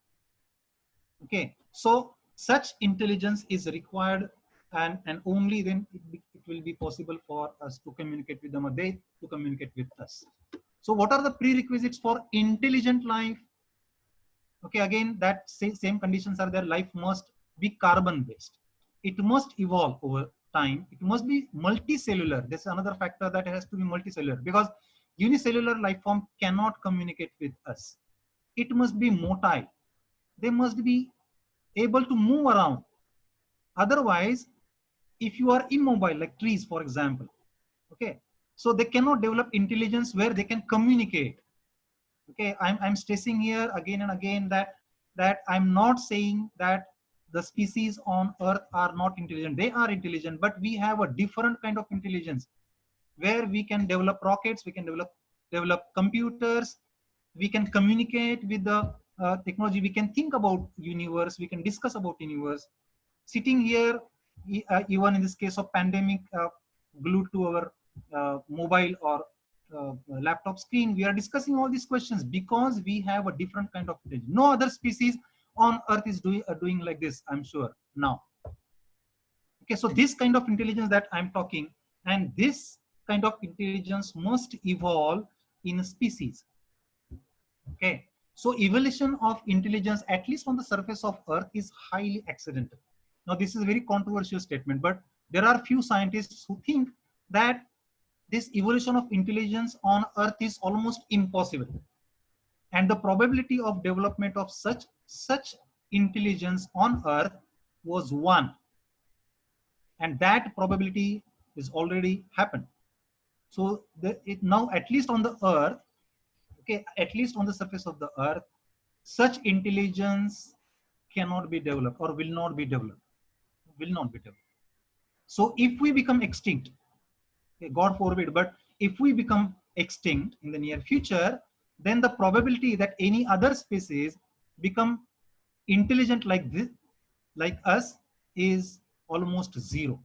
Okay, so such intelligence is required, and only then it will be possible for us to communicate with them, or they to communicate with us. So what are the prerequisites for intelligent life? Okay, again, that same conditions are there. Life must be carbon based. It must evolve over time. It must be multicellular. This is another factor, that has to be multicellular, because unicellular life form cannot communicate with us. It must be motile. They must be able to move around. Otherwise, if you are immobile, like trees, for example, okay, so they cannot develop intelligence where they can communicate. Okay, I'm stressing here again and again that I'm not saying that the species on Earth are not intelligent. They are intelligent, but we have a different kind of intelligence where we can develop rockets, we can develop computers, we can communicate with the technology, we can think about universe, we can discuss about universe. Sitting here, even in this case of pandemic, glued to our mobile or laptop screen, we are discussing all these questions because we have a different kind of intelligence. No other species on Earth is doing like this, I'm sure now. Okay, so this kind of intelligence that I'm talking, and this kind of intelligence must evolve in a species. Okay, so evolution of intelligence, at least on the surface of Earth, is highly accidental. Now, this is a very controversial statement, but there are few scientists who think that this evolution of intelligence on Earth is almost impossible, and the probability of development of such intelligence on Earth was 1, and that probability is already happened. So now, at least on the Earth, okay, at least on the surface of the Earth, such intelligence cannot be developed, or will not be developed. So if we become extinct, okay, God forbid, but if we become extinct in the near future, then the probability that any other species become intelligent like this, like us, is almost 0.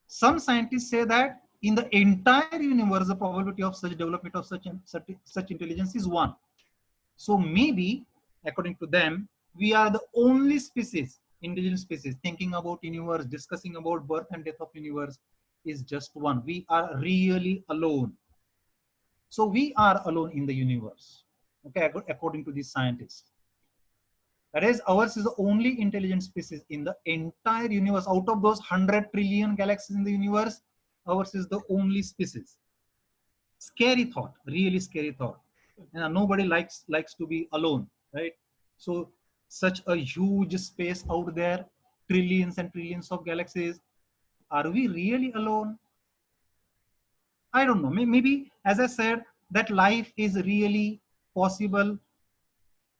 Some scientists say that in the entire universe, the probability of such development of such intelligence is 1. So maybe, according to them, we are the only species, intelligent species, thinking about universe, discussing about birth and death of universe, is just 1. We are really alone. So we are alone in the universe, okay, according to these scientists. That is, ours is the only intelligent species in the entire universe. Out of those 100 trillion galaxies in the universe, ours is the only species. Scary thought, really scary thought. And nobody likes to be alone, right? So such a huge space out there, trillions and trillions of galaxies. Are we really alone? I don't know. Maybe, as I said, that life is really possible.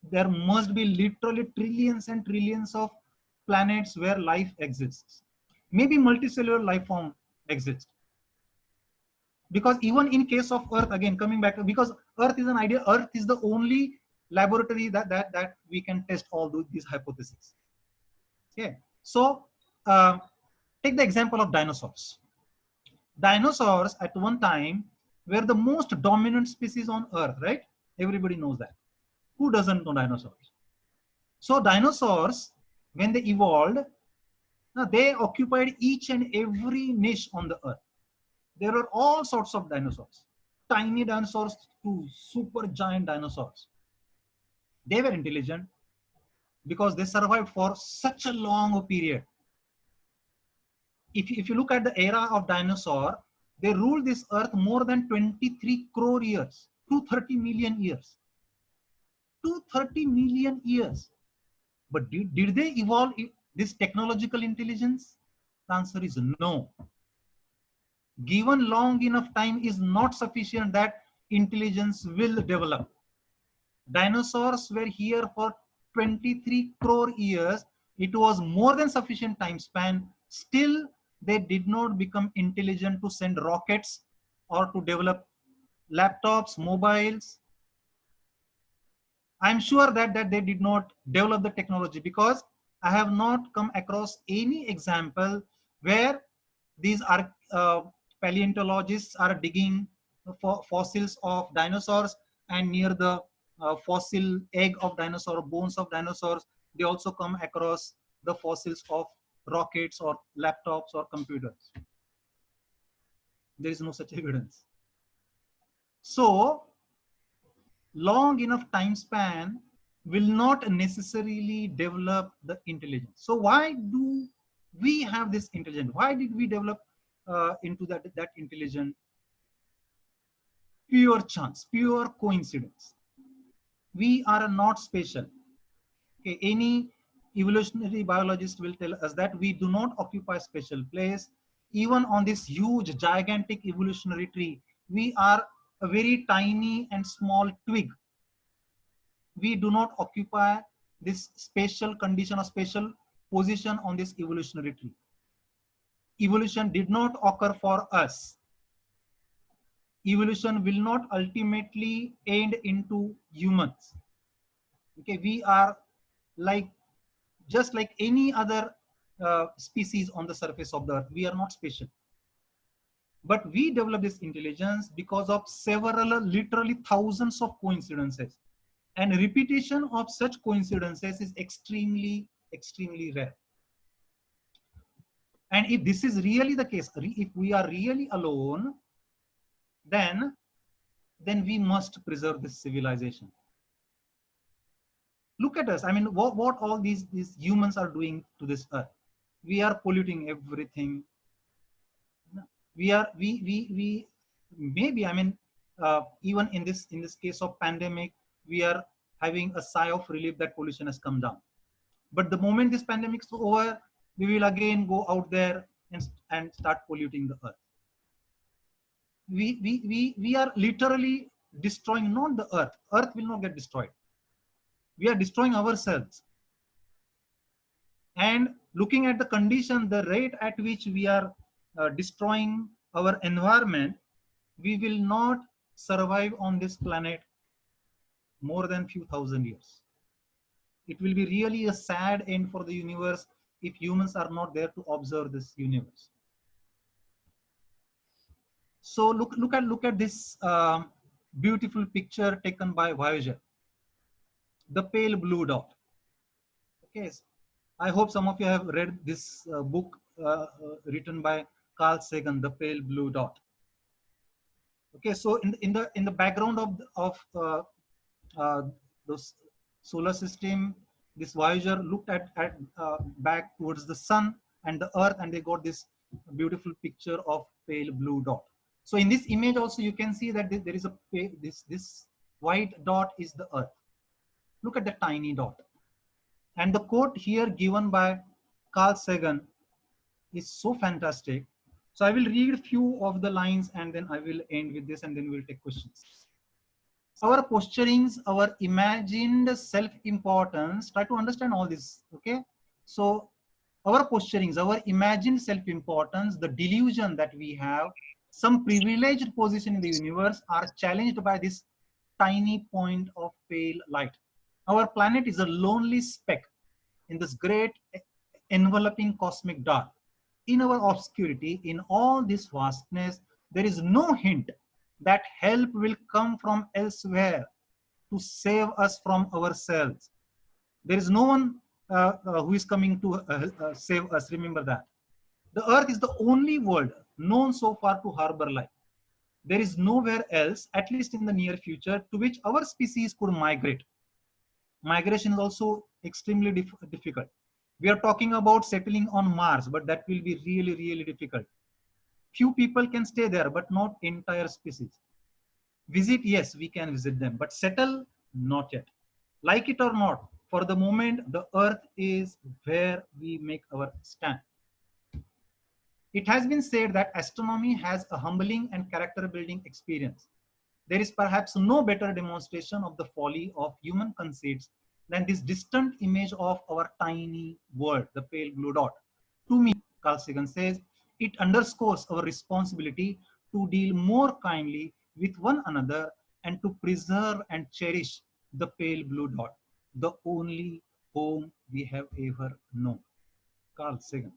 There must be literally trillions and trillions of planets where life exists. Maybe multicellular life form exists. Because even in case of Earth, again, coming back, because Earth is an idea, Earth is the only laboratory that we can test all these hypotheses. Okay, so take the example of dinosaurs. Dinosaurs at one time were the most dominant species on Earth, right? Everybody knows that. Who doesn't know dinosaurs? So dinosaurs, when they evolved, they occupied each and every niche on the Earth. There are all sorts of dinosaurs, tiny dinosaurs to super giant dinosaurs. They were intelligent because they survived for such a long period. If you look at the era of dinosaur, they ruled this earth more than 23 crore years, 230 million years. 230 million years. But did they evolve this technological intelligence? The answer is no. Given long enough time is not sufficient that intelligence will develop. Dinosaurs were here for 23 crore years. It was more than sufficient time span. Still, they did not become intelligent to send rockets or to develop laptops, mobiles. I'm sure that they did not develop the technology because I have not come across any example where these are paleontologists are digging for fossils of dinosaurs, and near the fossil egg of dinosaur, bones of dinosaurs, they also come across the fossils of rockets or laptops or computers. There is no such evidence. So long enough time span will not necessarily develop the intelligence. So why do we have this intelligence? Why did we develop into that intelligence? Pure chance, pure coincidence. We are not special. Okay, any evolutionary biologist will tell us that we do not occupy special place. Even on this huge, gigantic evolutionary tree, we are a very tiny and small twig. We do not occupy this special condition or special position on this evolutionary tree. Evolution did not occur for us. Evolution will not ultimately end into humans. Okay, we are like just like any other species on the surface of the earth. We are not special. But we develop this intelligence because of several, literally thousands of coincidences. And repetition of such coincidences is extremely, extremely rare. And if this is really the case, if we are really alone, then we must preserve this civilization. Look at us. I mean, what all these humans are doing to this earth. We are polluting everything. We maybe, I mean, even in this case of pandemic, we are having a sigh of relief that pollution has come down. But the moment this pandemic is over, we will again go out there and start polluting the earth. We are literally destroying not the earth. Earth will not get destroyed. We are destroying ourselves. And looking at the condition, the rate at which we are destroying our environment, we will not survive on this planet more than few thousand years. It will be really a sad end for the universe if humans are not there to observe this universe. So look at this beautiful picture taken by Voyager, the pale blue dot. Okay, I hope some of you have read this book written by Carl Sagan, The Pale Blue Dot. Okay, so in the background of the solar system, this Voyager looked at back towards the sun and the earth, and they got this beautiful picture of pale blue dot. So in this image also you can see that there is a this white dot is the earth. Look at the tiny dot. And the quote here given by Carl Sagan is so fantastic. So I will read a few of the lines and then I will end with this, and then we'll take questions. Our posturings, our imagined self-importance, try to understand all this, okay? So our posturings, our imagined self-importance, the delusion that we have, some privileged position in the universe are challenged by this tiny point of pale light. Our planet is a lonely speck in this great enveloping cosmic dark. In our obscurity, in all this vastness, there is no hint that help will come from elsewhere to save us from ourselves. There is no one who is coming to save us. Remember that. The earth is the only world known so far to harbor life. There is nowhere else, at least in the near future, to which our species could migrate. Migration is also extremely difficult. We are talking about settling on Mars, but that will be really, really difficult. Few people can stay there, but not entire species. Visit, yes, we can visit them, but settle, not yet. Like it or not, for the moment, the earth is where we make our stand. It has been said that astronomy has a humbling and character building experience. There is perhaps no better demonstration of the folly of human conceits than this distant image of our tiny world, the pale blue dot. To me, Carl Sagan says, it underscores our responsibility to deal more kindly with one another and to preserve and cherish the pale blue dot, the only home we have ever known. Carl Sagan.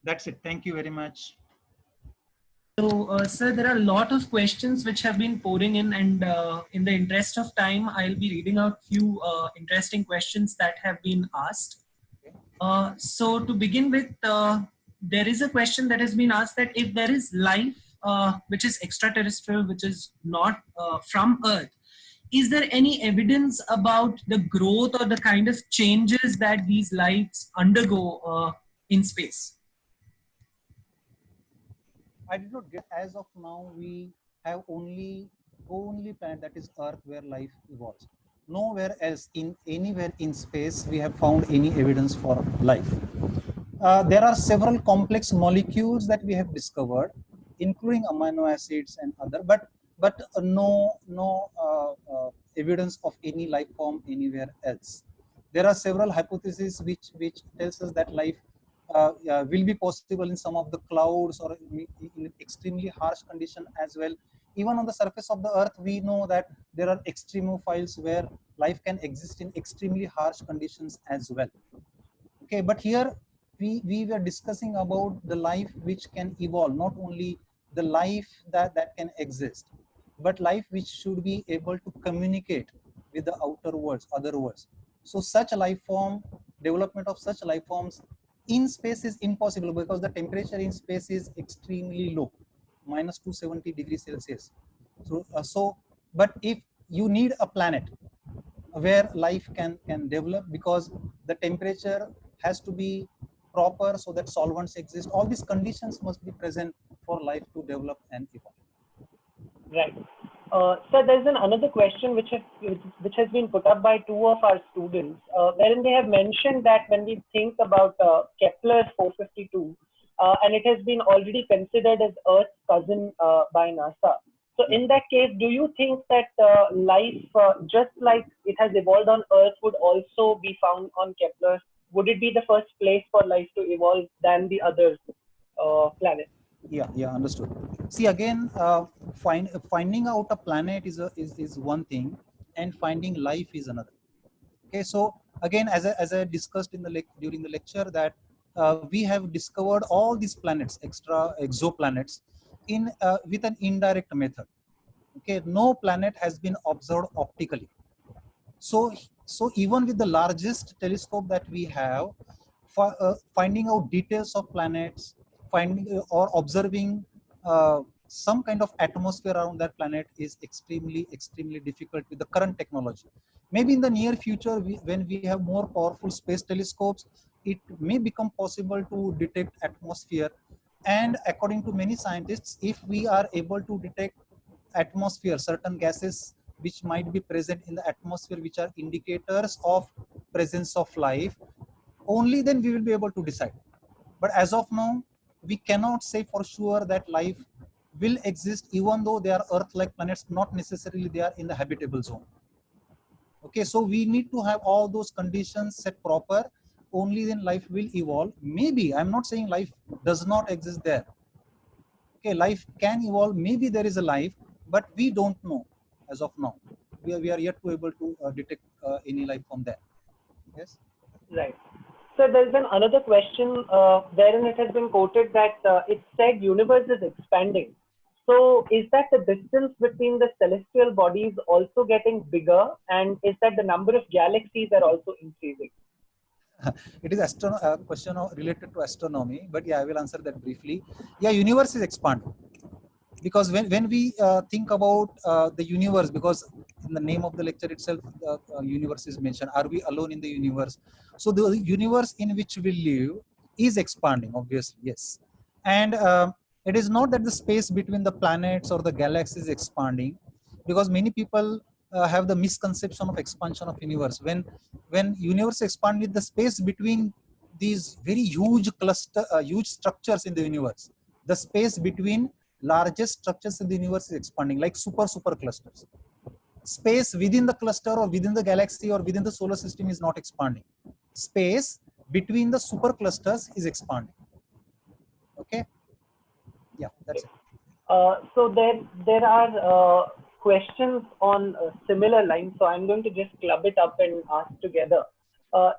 That's it. Thank you very much. So, sir, there are a lot of questions which have been pouring in, and in the interest of time, I'll be reading out few interesting questions that have been asked. So, to begin with, there is a question that has been asked that if there is life which is extraterrestrial, which is not from Earth, is there any evidence about the growth or the kind of changes that these lives undergo in space? I did not get. As of now, we have only planet, that is Earth, where life evolves. Nowhere else in anywhere in space we have found any evidence for life. There are several complex molecules that we have discovered, including amino acids and other, but no evidence of any life form anywhere else. There are several hypotheses which tells us that life will be possible in some of the clouds or in extremely harsh condition as well. Even on the surface of the earth, we know that there are extremophiles where life can exist in extremely harsh conditions as well. Okay, but here we were discussing about the life which can evolve, not only the life that can exist, but life which should be able to communicate with the outer worlds, other worlds. So such life form, development of such life forms in space is impossible because the temperature in space is extremely low, minus 270 degrees Celsius. So but if you need a planet where life can develop, because the temperature has to be proper so that solvents exist, all these conditions must be present for life to develop and evolve. Right. Sir, there's another question which has been put up by two of our students, wherein they have mentioned that when we think about Kepler 452, and it has been already considered as Earth's cousin by NASA. So in that case, do you think that life, just like it has evolved on Earth, would also be found on Kepler? Would it be the first place for life to evolve than the other planets? Yeah, understood. See, again, finding out a planet is one thing, and finding life is another. Okay, so again, as I discussed in the during the lecture, that we have discovered all these planets, extra exoplanets, in with an indirect method. Okay, no planet has been observed optically. So even with the largest telescope that we have, finding out details of planets, finding or observing some kind of atmosphere around that planet is extremely difficult with the current technology. Maybe in the near future, when we have more powerful space telescopes, it may become possible to detect atmosphere. And according to many scientists, if we are able to detect atmosphere, certain gases which might be present in the atmosphere, which are indicators of presence of life, only then we will be able to decide. But as of now, we cannot say for sure that life will exist, even though they are Earth-like planets, not necessarily they are in the habitable zone. Okay, so we need to have all those conditions set proper, only then life will evolve. Maybe, I'm not saying life does not exist there. Okay, life can evolve, maybe there is a life, but we don't know as of now. We are yet to able to detect any life from there. Yes. Right. So So there's been another question wherein it has been quoted that it said universe is expanding. So is that the distance between the celestial bodies also getting bigger, and is that the number of galaxies are also increasing? It is a question related to astronomy, but yeah, I will answer that briefly. Yeah, universe is expanding because when we think about the universe, because in the name of the lecture itself, the universe is mentioned. Are we alone in the universe? So the universe in which we live is expanding, obviously, yes. And it is not that the space between the planets or the galaxies is expanding, because many people have the misconception of expansion of universe. When universe expand with the space between these very huge huge structures in the universe, the space between largest structures in the universe is expanding, like super clusters. Space within the cluster or within the galaxy or within the solar system is not expanding. Space between the super clusters is expanding. Okay. Yeah, that's it. So there are questions on similar lines. So I'm going to just club it up and ask together.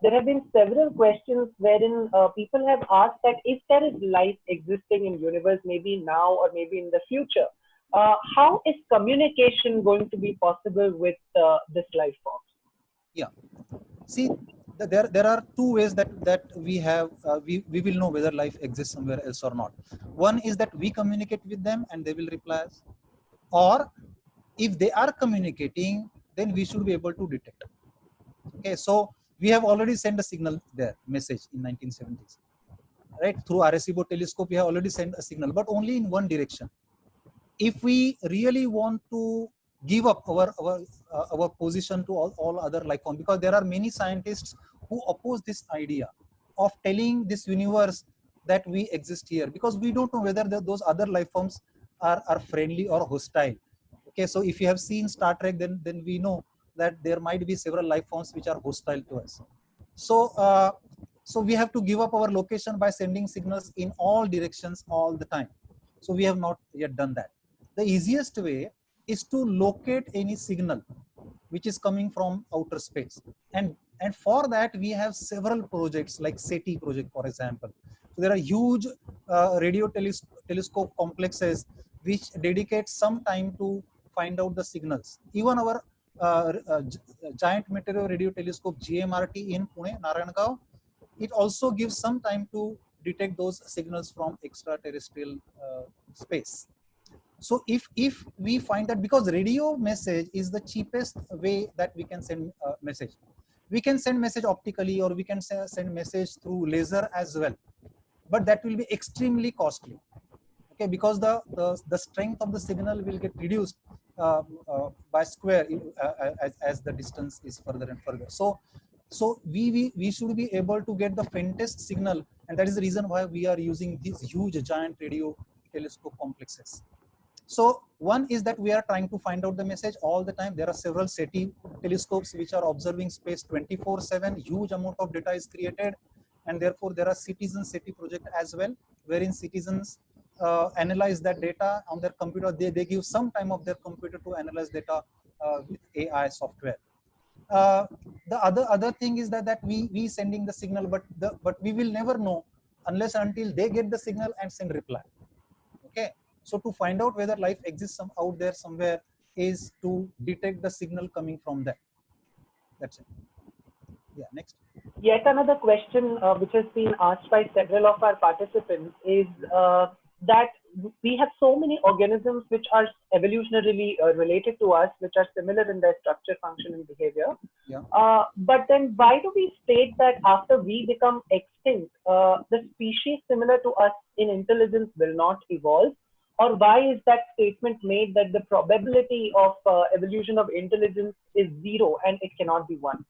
There have been several questions wherein people have asked that if there is life existing in universe, maybe now or maybe in the future, how is communication going to be possible with this life form? Yeah. See, there are two ways that we have we will know whether life exists somewhere else or not. One is that we communicate with them and they will reply us, or if they are communicating, then we should be able to detect. Okay, so we have already sent a signal there, message in 1970s, right? Through Arecibo telescope, we have already sent a signal, but only in one direction. If we really want to give up our position to all other life forms, because there are many scientists who oppose this idea of telling this universe that we exist here, because we don't know whether those other life forms are friendly or hostile. Okay, so if you have seen Star Trek, then we know that there might be several life forms which are hostile to us. So so we have to give up our location by sending signals in all directions all the time. So we have not yet done that. The easiest way is to locate any signal which is coming from outer space, and for that we have several projects like SETI project, for example. So there are huge radio telescope complexes which dedicate some time to find out the signals. Even our giant meteor radio telescope GMRT in Pune, Narayangaon, it also gives some time to detect those signals from extraterrestrial space. So if we find that, because radio message is the cheapest way that we can send a message, we can send message optically or we can send message through laser as well, but that will be extremely costly. Okay, because the strength of the signal will get reduced by square as the distance is further and further. So we should be able to get the faintest signal, and that is the reason why we are using these huge giant radio telescope complexes. So one is that we are trying to find out the message all the time. There are several SETI telescopes which are observing space 24/7. Huge amount of data is created, and therefore there are citizen SETI project as well, wherein citizens analyze that data on their computer. They give some time of their computer to analyze data with AI software. The other thing is that we sending the signal, but we will never know unless until they get the signal and send reply. Okay, so to find out whether life exists out there somewhere is to detect the signal coming from them. That's it. Yeah, next. Yet another question which has been asked by several of our participants is that we have so many organisms which are evolutionarily related to us, which are similar in their structure, function, and behavior. Yeah. But then why do we state that after we become extinct, the species similar to us in intelligence will not evolve? Or why is that statement made that the probability of evolution of intelligence is 0 and it cannot be 1?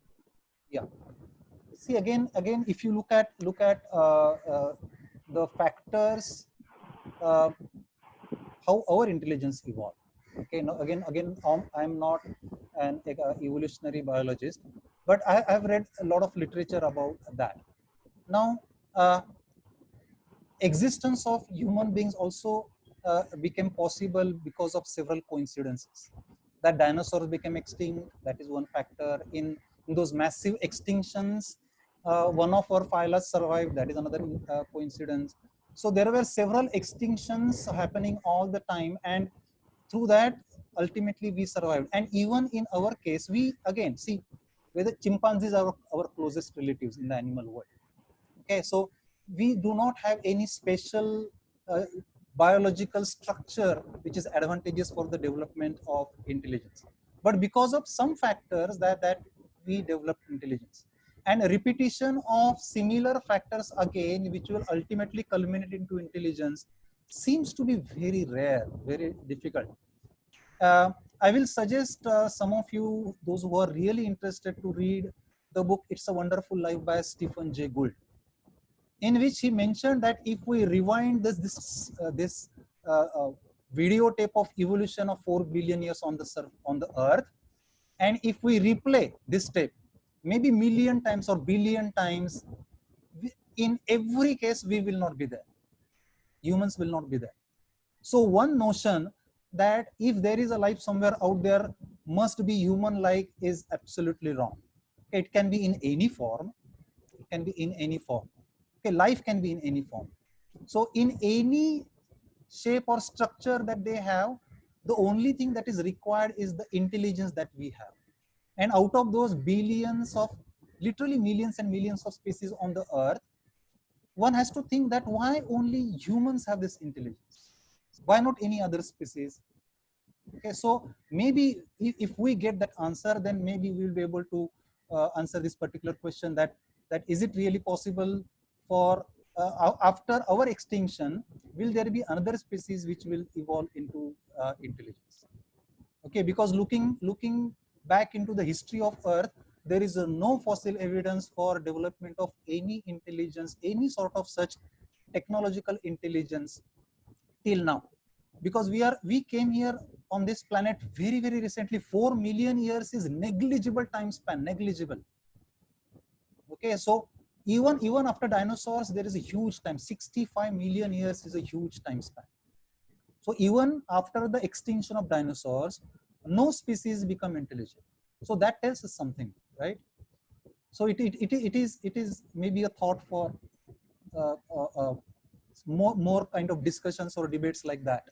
Yeah. See, again, if you look at the factors, how our intelligence evolved. Okay, now again, I'm not an evolutionary biologist, but I've read a lot of literature about that. Now, existence of human beings also became possible because of several coincidences. That dinosaurs became extinct, that is one factor. In those massive extinctions, one of our phyla survived. That is another coincidence. So there were several extinctions happening all the time, and through that, ultimately we survived. And even in our case, we again see whether chimpanzees are our closest relatives in the animal world. Okay, so we do not have any special biological structure which is advantageous for the development of intelligence. But because of some factors that we developed intelligence. And a repetition of similar factors again, which will ultimately culminate into intelligence, seems to be very rare, very difficult. I will suggest some of you, those who are really interested, to read the book It's a Wonderful Life by Stephen Jay Gould, in which he mentioned that if we rewind this videotape of evolution of 4 billion years on the earth, and if we replay this tape maybe million times or billion times, in every case we will not be there. Humans will not be there. So one notion that if there is a life somewhere out there must be human like is absolutely wrong. It can be in any form. It can be in any form. Okay, life can be in any form. So in any shape or structure that they have, the only thing that is required is the intelligence that we have. And out of those billions of, literally millions and millions of species on the earth, one has to think that why only humans have this intelligence? Why not any other species? Okay, so maybe if we get that answer, then maybe we'll be able to answer this particular question, that is it really possible for after our extinction, will there be another species which will evolve into intelligence? Okay, because looking back into the history of Earth, there is no fossil evidence for development of any intelligence, any sort of such technological intelligence till now, because we came here on this planet very recently. 4 million years is negligible time span, negligible. Okay, so even after dinosaurs, there is a huge time. 65 million years is a huge time span. So even after the extinction of dinosaurs, no species become intelligent. So that tells us something, right? So it is maybe a thought for more kind of discussions or debates like that.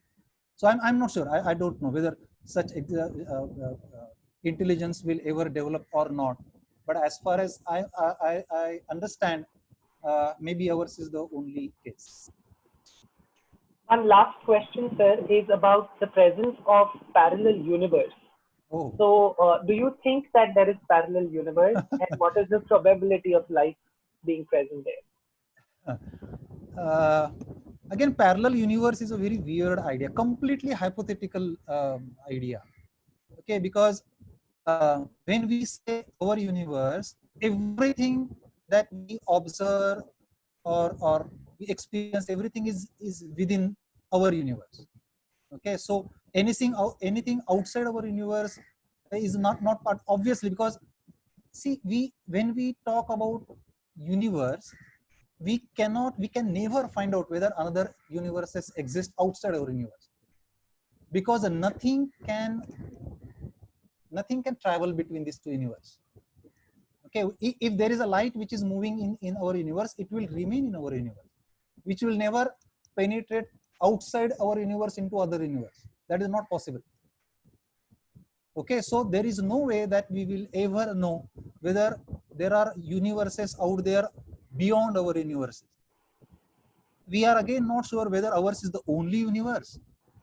So I'm not sure. I don't know whether such intelligence will ever develop or not. But as far as I understand, maybe ours is the only case. One last question, sir, is about the presence of parallel universe. Oh. So, do you think that there is parallel universe, and what is the probability of life being present there? Again, parallel universe is a very weird idea, completely hypothetical idea. Okay, because when we say our universe, everything that we observe or we experience, everything is within our universe. Okay, so anything outside our universe is not part, obviously, because see, when we talk about universe, we can never find out whether another universes exist outside our universe, because nothing can travel between these two universes. Okay, if there is a light which is moving in our universe, it will remain in our universe, which will never penetrate outside our universe into other universe. That is not possible. Okay, so there is no way that we will ever know whether there are universes out there beyond our universes. We are again not sure whether ours is the only universe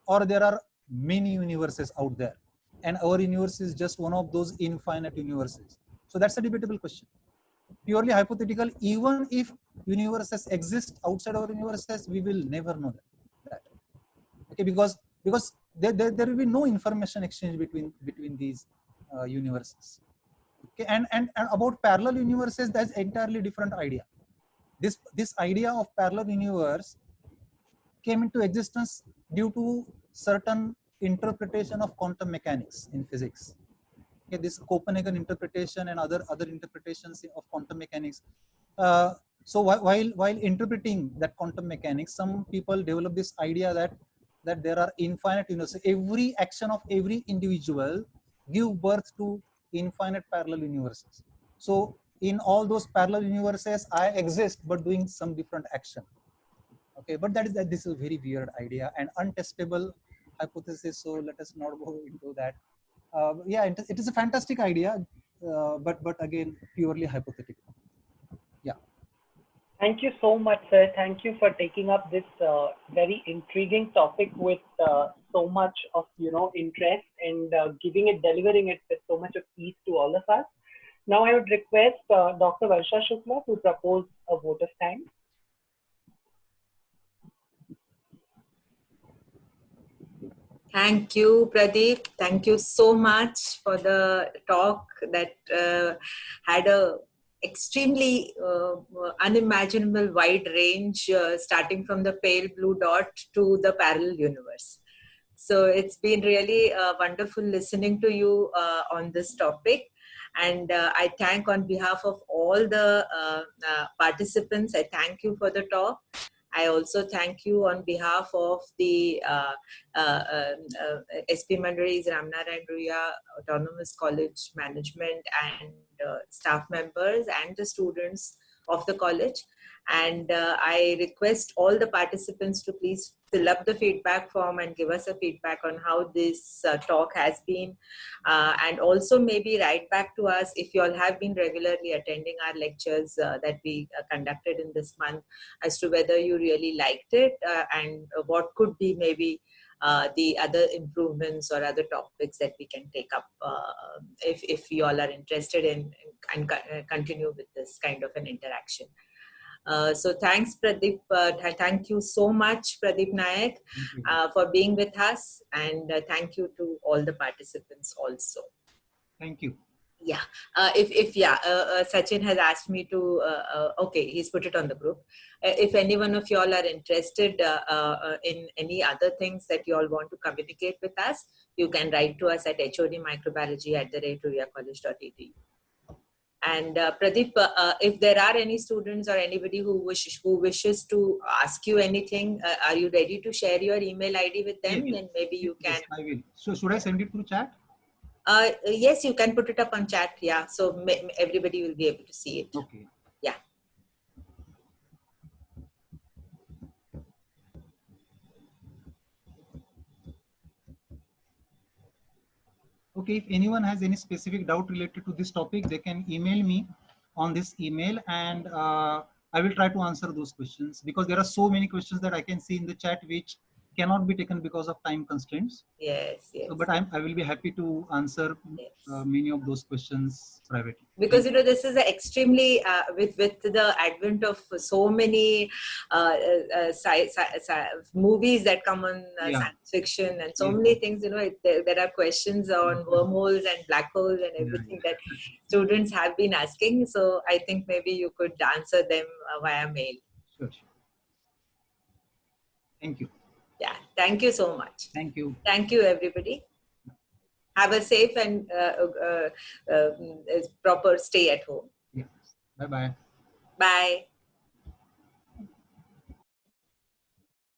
or there are many universes out there, and our universe is just one of those infinite universes. So that's a debatable question, purely hypothetical. Even if universes exist outside our universes, we will never know that. Okay, because there will be no information exchange between these universes. Okay, and about parallel universes, that's entirely different idea. This idea of parallel universe came into existence due to certain interpretation of quantum mechanics in physics. Okay, this Copenhagen interpretation and other interpretations of quantum mechanics. So while interpreting that quantum mechanics, some people develop this idea that there are infinite universes. Every action of every individual give birth to infinite parallel universes. So in all those parallel universes, I exist, but doing some different action. Okay, but this is a very weird idea and untestable hypothesis. So let us not go into that. Yeah, it is a fantastic idea, but again, purely hypothetical. Yeah. Thank you so much, sir. Thank you for taking up this very intriguing topic with so much of interest and delivering it with so much of ease to all of us. Now I would request Dr. Varsha Shukla to propose a vote of thanks. Thank you, Pradeep. Thank you so much for the talk that had a extremely unimaginable wide range, starting from the pale blue dot to the parallel universe. So it's been really wonderful listening to you on this topic. And I thank on behalf of all the participants, I thank you for the talk. I also thank you on behalf of the SP Mandaris Ramnarayan Ruya Autonomous College Management and staff members and the students of the college. And I request all the participants to please fill up the feedback form and give us a feedback on how this talk has been. And also maybe write back to us if you all have been regularly attending our lectures that we conducted in this month, as to whether you really liked it and what could be maybe the other improvements or other topics that we can take up if you all are interested in and continue with this kind of an interaction. So thanks, Pradeep. Thank you so much, Pradeep Nayak, for being with us, and thank you to all the participants also. Thank you. Yeah, Sachin has asked me to, okay, he's put it on the group. If any one of you all are interested in any other things that you all want to communicate with us, you can write to us at hodmicrobiology@ruyacollege.edu. And Pradeep, if there are any students or anybody who wishes to ask you anything, are you ready to share your email ID with them? Yes. Then maybe you can. Yes, I will. So should I send it through chat? Yes, you can put it up on chat. Yeah, so everybody will be able to see it. Okay. Yeah. Okay, if anyone has any specific doubt related to this topic, they can email me on this email, and I will try to answer those questions, because there are so many questions that I can see in the chat which cannot be taken because of time constraints. Yes, yes. So, but I will be happy to answer many of those questions privately. Because this is extremely with the advent of so many movies that come on science fiction and so many things, there are questions on wormholes and black holes and everything that students have been asking. So I think maybe you could answer them via mail. Sure. Thank you. Yeah, thank you so much. Thank you. Thank you, everybody. Have a safe and proper stay at home. Yeah. Bye-bye. Bye.